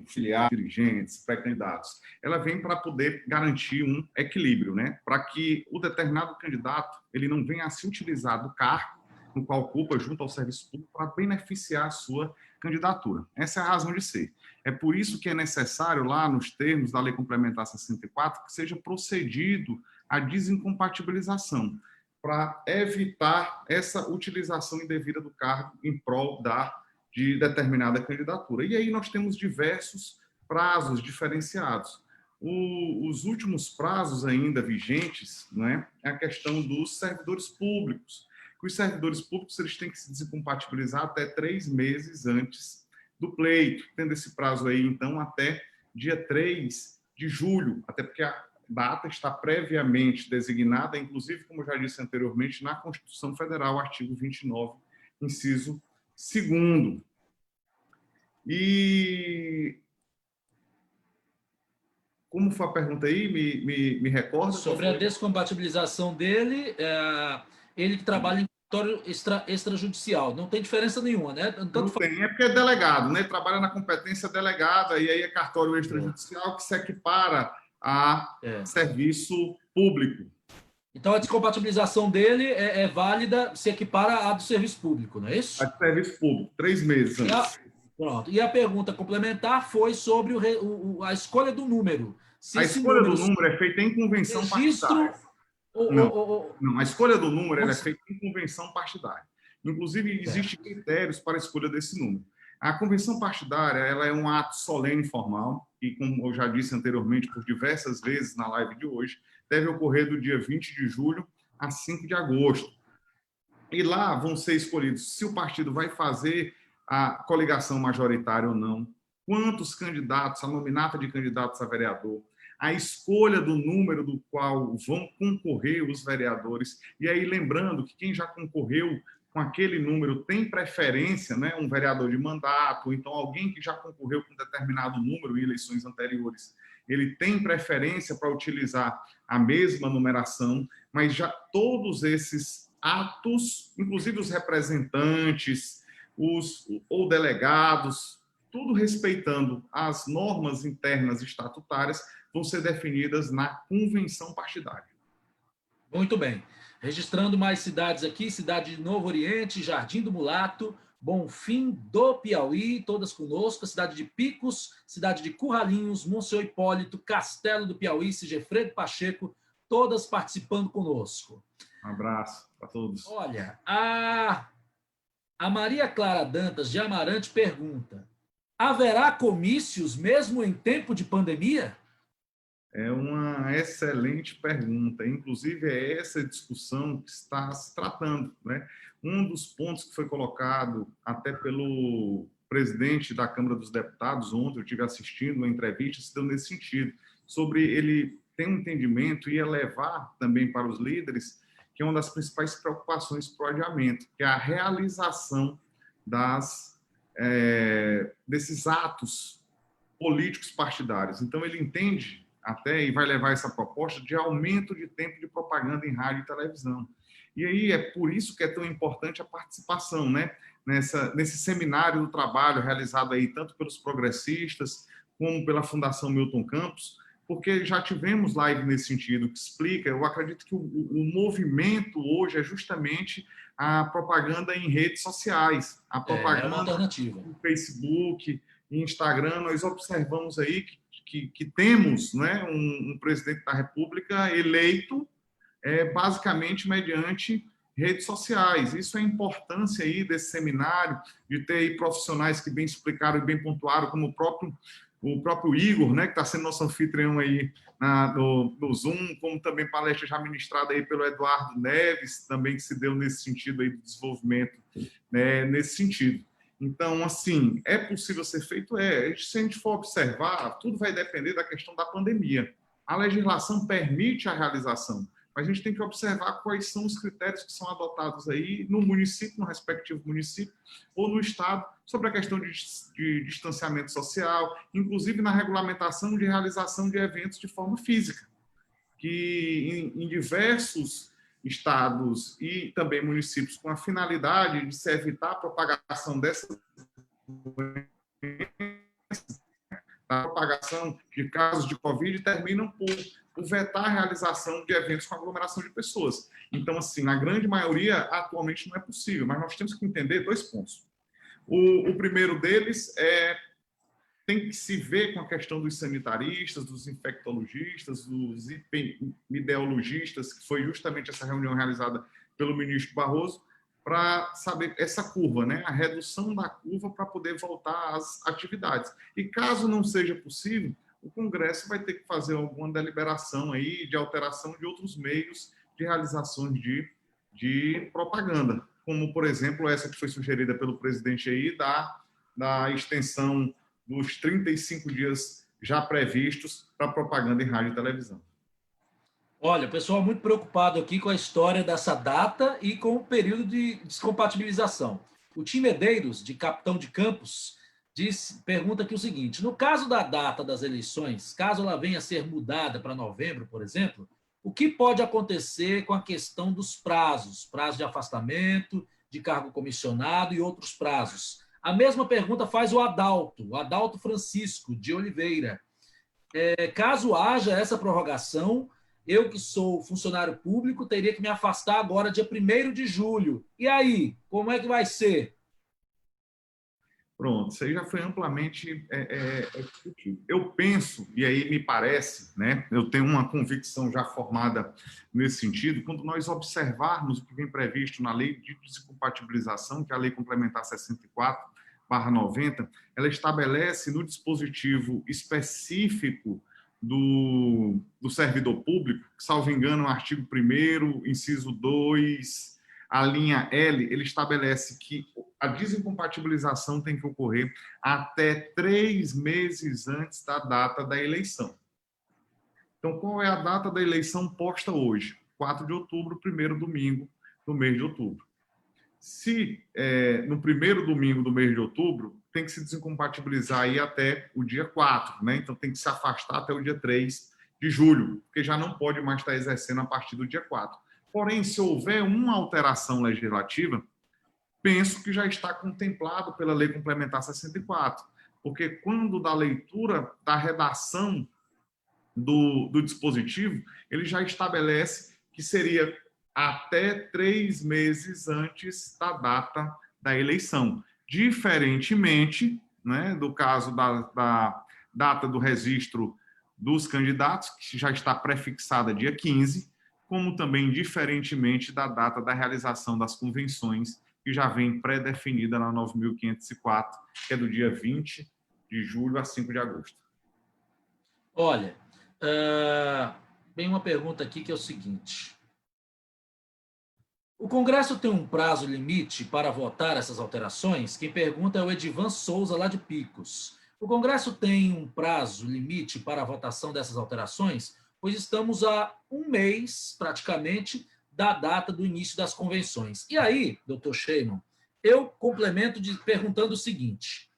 filiados, dirigentes, pré-candidatos. Ela vem para poder garantir um equilíbrio, né? Para que o determinado candidato ele não venha a se utilizar do cargo no qual ocupa junto ao serviço público para beneficiar a sua candidatura. Essa é a razão de ser. É por isso que é necessário, lá nos termos da Lei Complementar 64, que seja procedido a desincompatibilização, para evitar essa utilização indevida do cargo em prol de determinada candidatura. E aí nós temos diversos prazos diferenciados. Os últimos prazos ainda vigentes, né, é a questão dos servidores públicos. Os servidores públicos eles têm que se desincompatibilizar até 3 meses antes do pleito, tendo esse prazo aí, então, até dia 3 de julho, até porque a data está previamente designada, inclusive, como eu já disse anteriormente, na Constituição Federal, artigo 29, inciso 2º. E como foi a pergunta aí? Me recorda? Sobre a descompatibilização dele, ele que trabalha em cartório extrajudicial. Não tem diferença nenhuma, né? Não tem, é porque é delegado, né? Trabalha na competência delegada e aí é cartório extrajudicial que se equipara a serviço público. Então, a descompatibilização dele é válida, se equipara à do serviço público, não é isso? A de serviço público, 3 meses antes. Pronto. E a pergunta complementar foi sobre a escolha do número. A escolha do número é feita em convenção partidária. Não, a escolha do número ela é feita em convenção partidária. Inclusive, existem critérios para a escolha desse número. A convenção partidária ela é um ato solene e formal, e, como eu já disse anteriormente por diversas vezes na live de hoje, deve ocorrer do dia 20 de julho a 5 de agosto. E lá vão ser escolhidos se o partido vai fazer a coligação majoritária ou não, quantos candidatos, a nominata de candidatos a vereador, a escolha do número do qual vão concorrer os vereadores. E aí, lembrando que quem já concorreu com aquele número tem preferência, né? Um vereador de mandato, então alguém que já concorreu com determinado número em eleições anteriores, ele tem preferência para utilizar a mesma numeração, mas já todos esses atos, inclusive os representantes, ou delegados, tudo respeitando as normas internas estatutárias, vão ser definidas na convenção partidária. Muito bem. Registrando mais cidades aqui, cidade de Novo Oriente, Jardim do Mulato, Bonfim do Piauí, todas conosco, a cidade de Picos, cidade de Curralinhos, Monsenhor Hipólito, Castelo do Piauí, Sigefredo Pacheco, todas participando conosco. Um abraço para todos. Olha, a Maria Clara Dantas de Amarante pergunta: haverá comícios mesmo em tempo de pandemia? É uma excelente pergunta. Inclusive, é essa discussão que está se tratando, né? Um dos pontos que foi colocado até pelo presidente da Câmara dos Deputados, ontem eu estive assistindo uma entrevista, se deu nesse sentido, sobre ele ter um entendimento e levar também para os líderes, que é uma das principais preocupações para o adiamento, que é a realização desses atos políticos partidários. Então, ele entende até e vai levar essa proposta de aumento de tempo de propaganda em rádio e televisão. E aí é por isso que é tão importante a participação, né? Nesse seminário do trabalho realizado aí tanto pelos progressistas como pela Fundação Milton Campos, porque já tivemos live nesse sentido que explica. Eu acredito que o movimento hoje é justamente a propaganda em redes sociais, a propaganda no Facebook, Instagram. Nós observamos aí que temos, né, um presidente da República eleito basicamente mediante redes sociais. Isso é a importância aí desse seminário, de ter aí profissionais que bem explicaram e bem pontuaram, como o próprio Igor, né, que está sendo nosso anfitrião aí no Zoom, como também palestra já ministrada aí pelo Eduardo Neves, também que se deu nesse sentido aí do desenvolvimento, né, nesse sentido. Então, assim, é possível ser feito? Se a gente for observar, tudo vai depender da questão da pandemia. A legislação permite a realização, mas a gente tem que observar quais são os critérios que são adotados aí no município, no respectivo município, ou no estado, sobre a questão de distanciamento social, inclusive na regulamentação de realização de eventos de forma física, que em diversos estados e também municípios, com a finalidade de se evitar a propagação dessas doenças, da propagação de casos de Covid terminam por vetar a realização de eventos com aglomeração de pessoas. Então, assim, na grande maioria, atualmente não é possível, mas nós temos que entender dois pontos. O primeiro deles tem que se ver com a questão dos sanitaristas, dos infectologistas, dos epidemiologistas, que foi justamente essa reunião realizada pelo ministro Barroso, para saber essa curva, né? A redução da curva para poder voltar às atividades. E caso não seja possível, o Congresso vai ter que fazer alguma deliberação aí de alteração de outros meios de realizações de propaganda, como, por exemplo, essa que foi sugerida pelo presidente aí, da extensão dos 35 dias já previstos para propaganda em rádio e televisão. Olha, o pessoal muito preocupado aqui com a história dessa data e com o período de descompatibilização. O Tim Medeiros, de Capitão de Campos, pergunta aqui o seguinte: no caso da data das eleições, caso ela venha a ser mudada para novembro, por exemplo, o que pode acontecer com a questão dos prazos, prazo de afastamento, de cargo comissionado e outros prazos? A mesma pergunta faz o Adalto Francisco, de Oliveira. Caso haja essa prorrogação, eu que sou funcionário público teria que me afastar agora dia 1º de julho. E aí, como é que vai ser? Pronto, isso aí já foi amplamente discutido. Eu penso, e aí me parece, né, eu tenho uma convicção já formada nesse sentido, quando nós observarmos o que vem previsto na Lei de Desincompatibilização, que é a Lei Complementar 64/90, ela estabelece no dispositivo específico do servidor público, salvo engano, o artigo 1º, inciso 2, a linha L, ele estabelece que a desincompatibilização tem que ocorrer até 3 meses antes da data da eleição. Então, qual é a data da eleição posta hoje? 4 de outubro, primeiro domingo do mês de outubro. Se no primeiro domingo do mês de outubro, tem que se desincompatibilizar aí até o dia 4, né? Então tem que se afastar até o dia 3 de julho, porque já não pode mais estar exercendo a partir do dia 4. Porém, se houver uma alteração legislativa, penso que já está contemplado pela Lei Complementar 64, porque quando da leitura da redação do dispositivo, ele já estabelece que seria até 3 meses antes da data da eleição. Diferentemente, né, do caso da data do registro dos candidatos, que já está prefixada dia 15, como também diferentemente da data da realização das convenções, que já vem pré-definida na 9.504, que é do dia 20 de julho a 5 de agosto. Olha, tem uma pergunta aqui que é o seguinte: o Congresso tem um prazo limite para votar essas alterações? Quem pergunta é o Edivan Souza, lá de Picos. O Congresso tem um prazo limite para a votação dessas alterações? Pois estamos a um mês, praticamente, da data do início das convenções. E aí, doutor Sheyman, eu complemento perguntando o seguinte: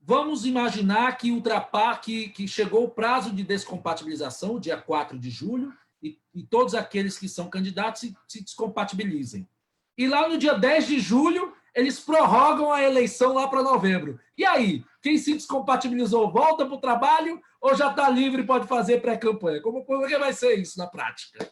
vamos imaginar que chegou o prazo de descompatibilização, dia 4 de julho, e todos aqueles que são candidatos se descompatibilizem. E lá no dia 10 de julho, eles prorrogam a eleição lá para novembro. E aí, quem se descompatibilizou volta para o trabalho ou já está livre e pode fazer pré-campanha? Como que vai ser isso na prática?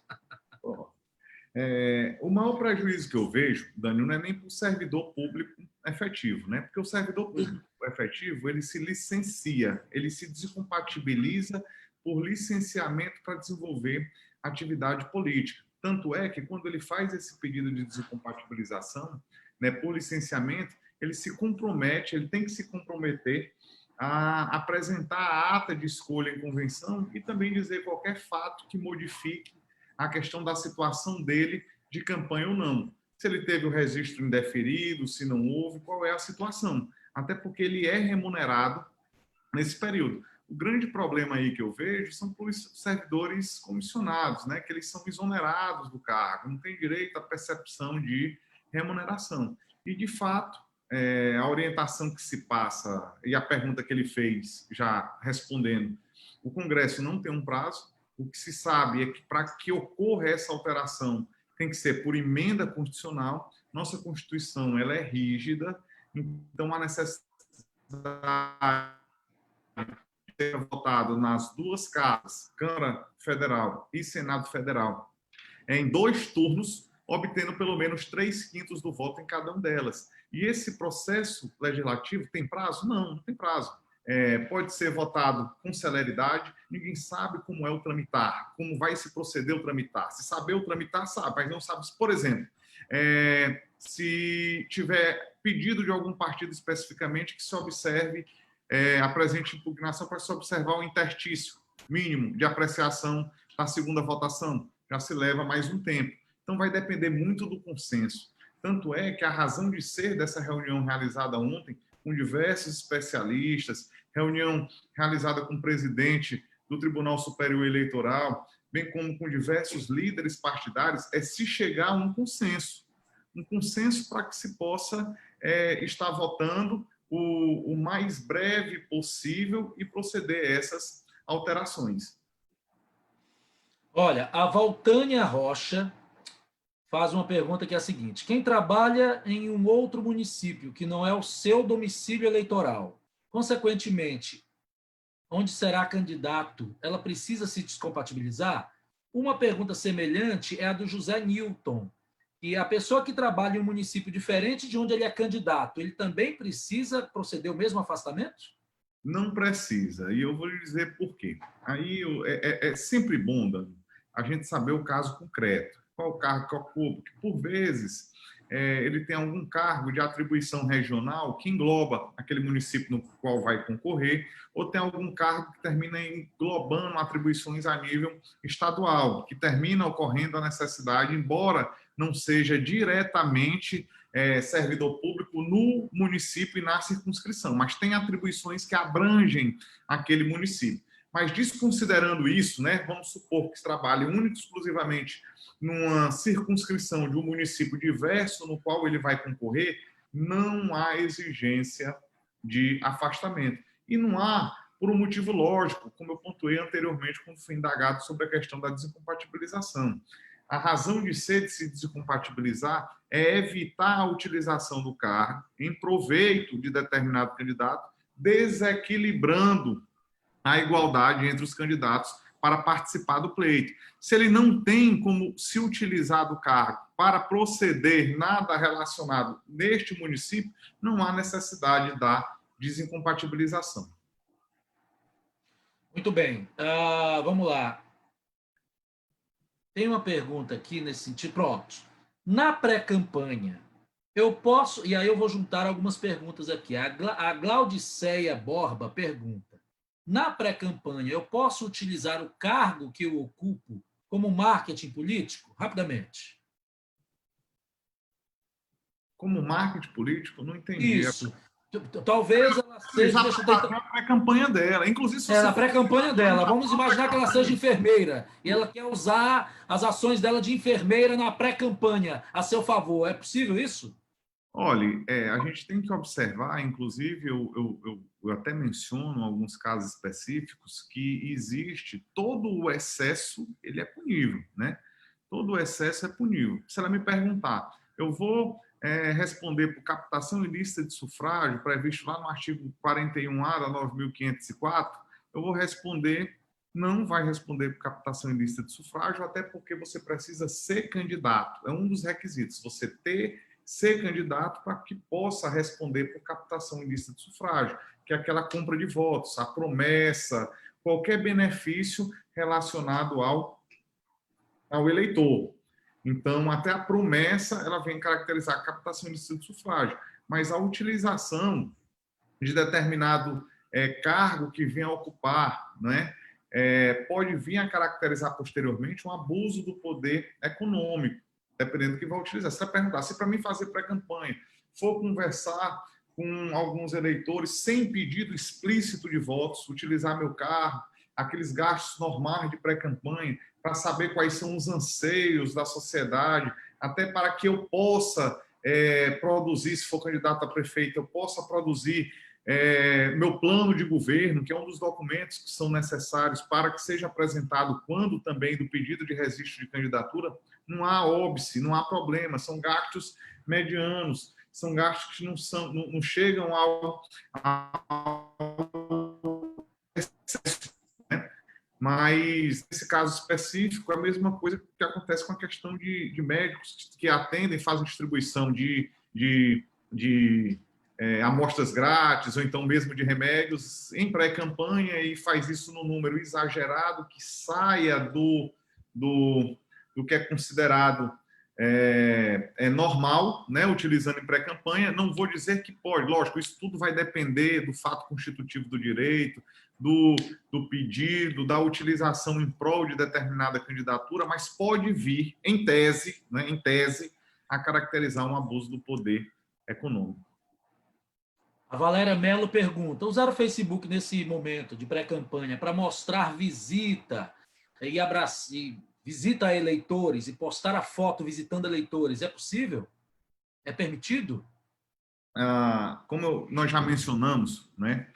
O maior prejuízo que eu vejo, Dani, não é nem para o servidor público efetivo, né? Porque o servidor público efetivo, ele se licencia, ele se descompatibiliza por licenciamento para desenvolver atividade política. Tanto é que quando ele faz esse pedido de descompatibilização, né, por licenciamento, ele se compromete, ele tem que se comprometer a apresentar a ata de escolha em convenção e também dizer qualquer fato que modifique a questão da situação dele de campanha ou não. Se ele teve o registro indeferido, se não houve, qual é a situação. Até porque ele é remunerado nesse período. O grande problema aí que eu vejo são os servidores comissionados, né? Que eles são exonerados do cargo, não tem direito à percepção de remuneração. E, de fato, a orientação que se passa e a pergunta que ele fez, já respondendo, o Congresso não tem um prazo. O que se sabe é que, para que ocorra essa alteração, tem que ser por emenda constitucional. Nossa Constituição ela é rígida, então a necessidade seja votado nas duas casas, Câmara Federal e Senado Federal, em 2 turnos, obtendo pelo menos 3/5 do voto em cada uma delas. E esse processo legislativo tem prazo? Não, não tem prazo. Pode ser votado com celeridade, ninguém sabe como é o tramitar, como vai se proceder o tramitar. Se saber o tramitar, sabe, mas não sabe. Por exemplo, se tiver pedido de algum partido especificamente que se observe a presente impugnação para se observar o interstício mínimo de apreciação da segunda votação, já se leva mais um tempo. Então, vai depender muito do consenso. Tanto é que a razão de ser dessa reunião realizada ontem, com diversos especialistas, reunião realizada com o presidente do Tribunal Superior Eleitoral, bem como com diversos líderes partidários, é se chegar a um consenso para que se possa estar votando o mais breve possível e proceder a essas alterações. Olha, a Valtânia Rocha faz uma pergunta que é a seguinte: quem trabalha em um outro município que não é o seu domicílio eleitoral, consequentemente, onde será candidato, ela precisa se descompatibilizar? Uma pergunta semelhante é a do José Newton, que a pessoa que trabalha em um município diferente de onde ele é candidato, ele também precisa proceder o mesmo afastamento? Não precisa, e eu vou lhe dizer por quê. Aí é sempre bom, Dani, a gente saber o caso concreto. Qual o cargo que ocupa? Porque, por vezes, ele tem algum cargo de atribuição regional que engloba aquele município no qual vai concorrer, ou tem algum cargo que termina englobando atribuições a nível estadual, que termina ocorrendo a necessidade, embora não seja diretamente servidor público no município e na circunscrição, mas tem atribuições que abrangem aquele município. Mas desconsiderando isso, né, vamos supor que se trabalhe único e exclusivamente numa circunscrição de um município diverso no qual ele vai concorrer, não há exigência de afastamento. E não há por um motivo lógico, como eu pontuei anteriormente quando fui indagado sobre a questão da desincompatibilização. A razão de ser de se desincompatibilizar é evitar a utilização do cargo em proveito de determinado candidato, desequilibrando a igualdade entre os candidatos para participar do pleito. Se ele não tem como se utilizar do cargo para proceder nada relacionado neste município, não há necessidade da desincompatibilização. Muito bem. Vamos lá. Tem uma pergunta aqui nesse sentido. Pronto. Na pré-campanha, eu posso... E aí eu vou juntar algumas perguntas aqui. A Glaudiceia Borba pergunta: na pré-campanha, eu posso utilizar o cargo que eu ocupo como marketing político? Rapidamente. Como marketing político? Não entendi. Isso. Talvez ela seja... A pré-campanha dela. Inclusive, se na pré-campanha dela. Vamos imaginar que ela seja enfermeira e ela quer usar as ações dela de enfermeira na pré-campanha a seu favor. É possível isso? Olha, a gente tem que observar, inclusive, eu até menciono alguns casos específicos que existe todo o excesso, ele é punível, né? Todo o excesso é punível. Se ela me perguntar, eu vou responder por captação ilícita de sufrágio, previsto lá no artigo 41A da 9.504, eu vou responder, não vai responder por captação ilícita de sufrágio, até porque você precisa ser candidato. É um dos requisitos, você ser candidato para que possa responder por captação ilícita de sufrágio, que é aquela compra de votos, a promessa, qualquer benefício relacionado ao eleitor. Então, até a promessa, ela vem caracterizar a captação ilícita de sufrágio, mas a utilização de determinado cargo que venha a ocupar, né, pode vir a caracterizar posteriormente um abuso do poder econômico, dependendo do que vai utilizar. Você vai perguntar, se para mim fazer pré-campanha for conversar com alguns eleitores sem pedido explícito de votos, utilizar meu cargo, aqueles gastos normais de pré-campanha, para saber quais são os anseios da sociedade, até para que eu possa produzir, se for candidato a prefeito, eu possa produzir meu plano de governo, que é um dos documentos que são necessários para que seja apresentado quando também do pedido de registro de candidatura. Não há óbice, não há problema, são gastos medianos, são gastos que não chegam ao Mas, nesse caso específico, é a mesma coisa que acontece com a questão de médicos que atendem, fazem distribuição de amostras grátis, ou então mesmo de remédios em pré-campanha, e faz isso no número exagerado que saia do que é considerado normal, né, utilizando em pré-campanha. Não vou dizer que pode, lógico, isso tudo vai depender do fato constitutivo do direito, do pedido, da utilização em prol de determinada candidatura, mas pode vir, em tese, né, a caracterizar um abuso do poder econômico. A Valéria Mello pergunta: usar o Facebook nesse momento de pré-campanha para mostrar visita e visita a eleitores e postar a foto visitando eleitores é possível? É permitido? Como nós já mencionamos, né,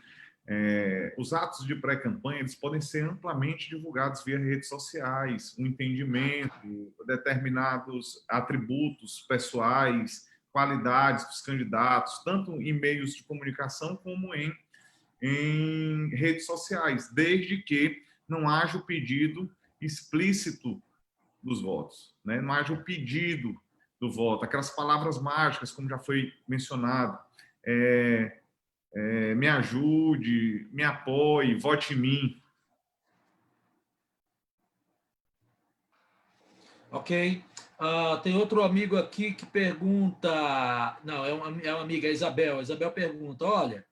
os atos de pré-campanha eles podem ser amplamente divulgados via redes sociais, um entendimento, determinados atributos pessoais, qualidades dos candidatos, tanto em meios de comunicação como em redes sociais, desde que não haja o pedido explícito dos votos, né? Não haja o pedido do voto, aquelas palavras mágicas, como já foi mencionado, me ajude, me apoie, vote em mim. Ok. Tem outro amigo aqui que pergunta. Não, é uma amiga, a Isabel. A Isabel pergunta: olha,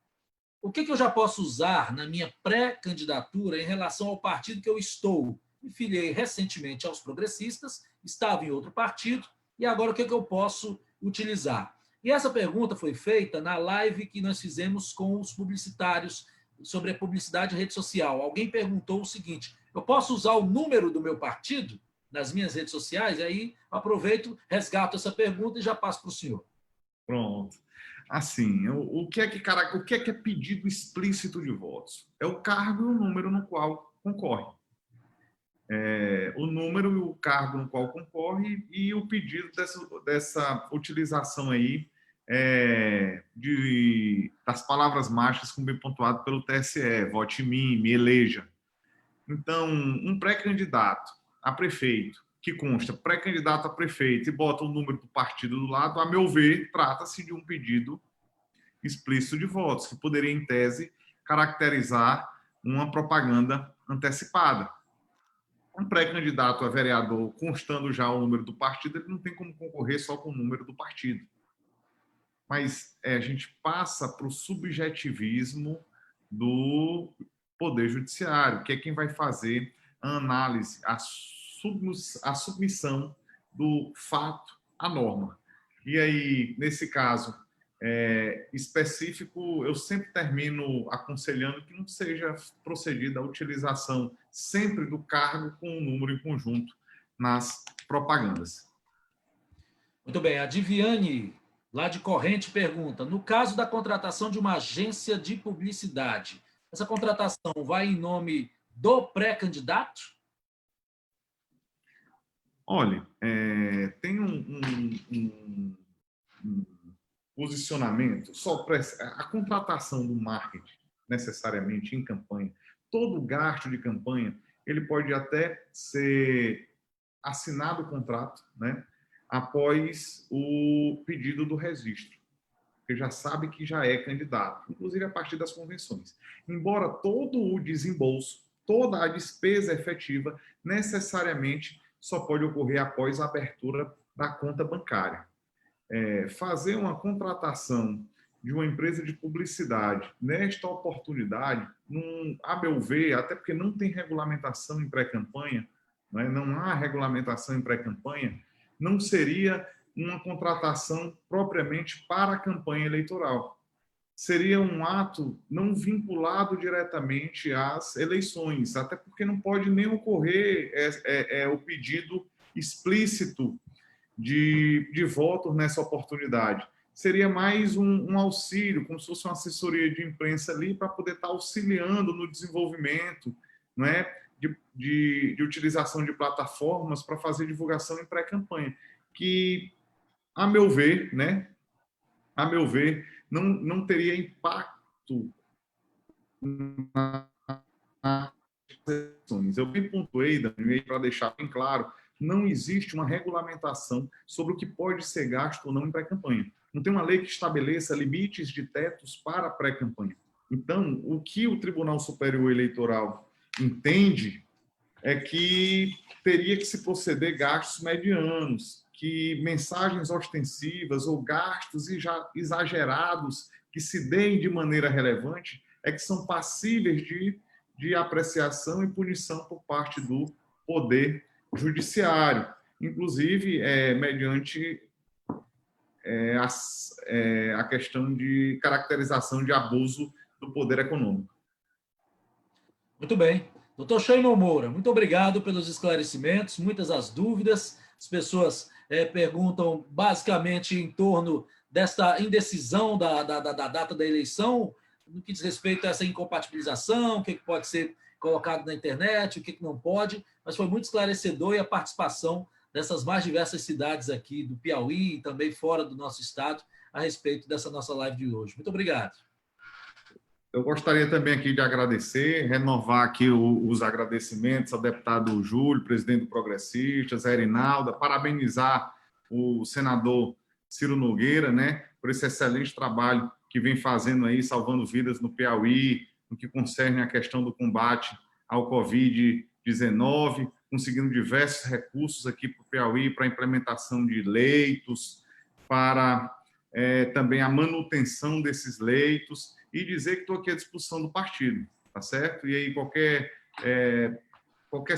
o que eu já posso usar na minha pré-candidatura em relação ao partido que eu estou? Me filiei recentemente aos progressistas, estava em outro partido, e agora o que eu posso utilizar? E essa pergunta foi feita na live que nós fizemos com os publicitários sobre a publicidade em rede social. Alguém perguntou o seguinte: eu posso usar o número do meu partido nas minhas redes sociais? E aí aproveito, resgato essa pergunta e já passo para o senhor. Pronto. Assim, o que é pedido explícito de votos? É o cargo e o número no qual concorre. O número e o cargo no qual concorre e o pedido dessa utilização aí das palavras mágicas, como bem pontuado pelo TSE, vote em mim, me eleja. Então, um pré-candidato a prefeito, que consta pré-candidato a prefeito e bota o número do partido do lado, a meu ver, trata-se de um pedido explícito de votos, que poderia, em tese, caracterizar uma propaganda antecipada. Um pré-candidato a vereador, constando já o número do partido, ele não tem como concorrer só com o número do partido. Mas a gente passa para o subjetivismo do Poder Judiciário, que é quem vai fazer a análise, a submissão do fato à norma. E aí, nesse caso específico, eu sempre termino aconselhando que não seja procedida a utilização sempre do cargo com o número em conjunto nas propagandas. Muito bem, a Diviane, lá de Corrente, pergunta: no caso da contratação de uma agência de publicidade, essa contratação vai em nome do pré-candidato? Olha, tem um posicionamento, a contratação do marketing, necessariamente em campanha, todo gasto de campanha, ele pode até ser assinado o contrato, né, após o pedido do registro, porque já sabe que já é candidato, inclusive a partir das convenções. Embora todo o desembolso, toda a despesa efetiva, necessariamente só pode ocorrer após a abertura da conta bancária. Fazer uma contratação de uma empresa de publicidade nesta oportunidade, a meu ver, até porque não tem regulamentação em pré-campanha, né, não há regulamentação em pré-campanha, não seria uma contratação propriamente para a campanha eleitoral. Seria um ato não vinculado diretamente às eleições, até porque não pode nem ocorrer o pedido explícito de votos nessa oportunidade. Seria mais um auxílio, como se fosse uma assessoria de imprensa ali, para poder estar auxiliando no desenvolvimento, não é? de utilização de plataformas para fazer divulgação em pré-campanha, que, a meu ver, né? A meu ver, não teria impacto na eleições. Eu bem pontuei, Dani, para deixar bem claro, não existe uma regulamentação sobre o que pode ser gasto ou não em pré-campanha. Não tem uma lei que estabeleça limites de tetos para a pré-campanha. Então, o que o Tribunal Superior Eleitoral entende é que teria que se proceder gastos medianos, que mensagens ostensivas ou gastos exagerados que se deem de maneira relevante é que são passíveis de apreciação e punição por parte do Poder Judiciário, inclusive mediante a questão de caracterização de abuso do poder econômico. Muito bem. Doutor Sheymon Moura, muito obrigado pelos esclarecimentos, muitas as dúvidas. As pessoas perguntam basicamente em torno desta indecisão da data da eleição, no que diz respeito a essa incompatibilização, o que pode ser colocado na internet, o que não pode, mas foi muito esclarecedor e a participação dessas mais diversas cidades aqui do Piauí e também fora do nosso estado a respeito dessa nossa live de hoje. Muito obrigado. Eu gostaria também aqui de agradecer, renovar aqui os agradecimentos ao deputado Júlio, presidente do Progressistas, a Erinalda, parabenizar o senador Ciro Nogueira, né, por esse excelente trabalho que vem fazendo aí, salvando vidas no Piauí, no que concerne a questão do combate ao Covid-19, conseguindo diversos recursos aqui para o Piauí, para a implementação de leitos, para também a manutenção desses leitos, e dizer que estou aqui à disposição do partido, tá certo? E aí qualquer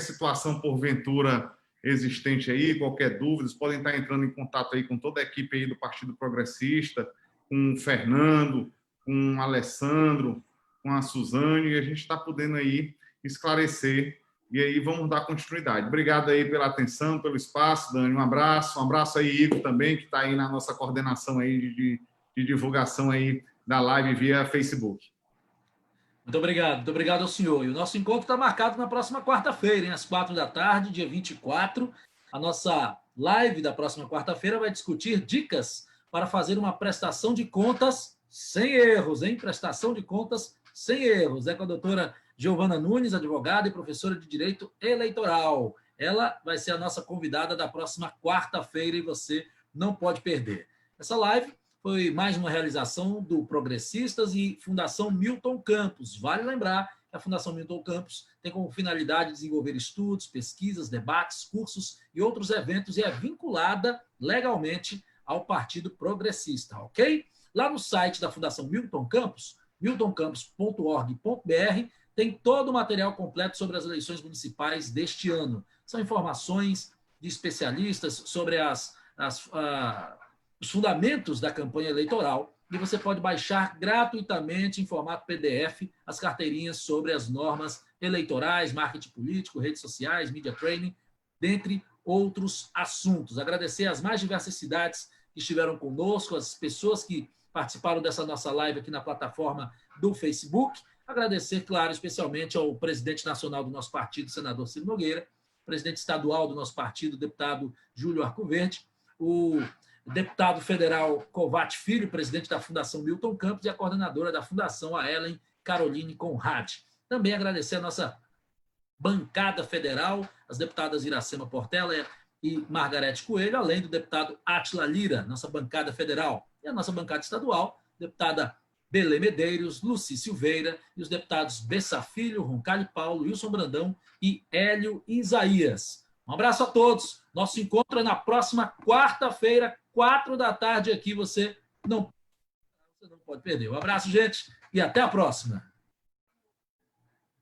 situação porventura existente aí, qualquer dúvida, vocês podem estar entrando em contato aí com toda a equipe aí do Partido Progressista, com o Fernando, com o Alessandro, com a Suzane, e a gente está podendo aí esclarecer, e aí vamos dar continuidade. Obrigado aí pela atenção, pelo espaço, Dani, um abraço aí, Igor, também, que está aí na nossa coordenação aí de divulgação aí da live via Facebook. Muito obrigado ao senhor. E o nosso encontro está marcado na próxima quarta-feira, às 4h, dia 24. A nossa live da próxima quarta-feira vai discutir dicas para fazer uma prestação de contas sem erros, hein? Prestação de contas sem erros. É com a doutora Giovana Nunes, advogada e professora de Direito Eleitoral. Ela vai ser a nossa convidada da próxima quarta-feira e você não pode perder. Essa live foi mais uma realização do Progressistas e Fundação Milton Campos. Vale lembrar que a Fundação Milton Campos tem como finalidade desenvolver estudos, pesquisas, debates, cursos e outros eventos e é vinculada legalmente ao Partido Progressista, ok? Lá no site da Fundação Milton Campos, miltoncampos.org.br, tem todo o material completo sobre as eleições municipais deste ano. São informações de especialistas sobre os fundamentos da campanha eleitoral e você pode baixar gratuitamente em formato PDF as carteirinhas sobre as normas eleitorais, marketing político, redes sociais, media training, dentre outros assuntos. Agradecer às mais diversas cidades que estiveram conosco, as pessoas que participaram dessa nossa live aqui na plataforma do Facebook. Agradecer, claro, especialmente ao presidente nacional do nosso partido, senador Ciro Nogueira, presidente estadual do nosso partido, deputado Júlio Arcoverde, o deputado federal Kovács Filho, presidente da Fundação Milton Campos, e a coordenadora da Fundação, a Ellen Caroline Conrad. Também agradecer a nossa bancada federal, as deputadas Iracema Portela e Margarete Coelho, além do deputado Átila Lira, nossa bancada federal. E a nossa bancada estadual, deputada Belê Medeiros, Luci Silveira e os deputados Bessa Filho, Roncalli Paulo, Wilson Brandão e Hélio Isaías. Um abraço a todos. Nosso encontro é na próxima quarta-feira, 4h aqui. Você não pode perder. Um abraço, gente, e até a próxima.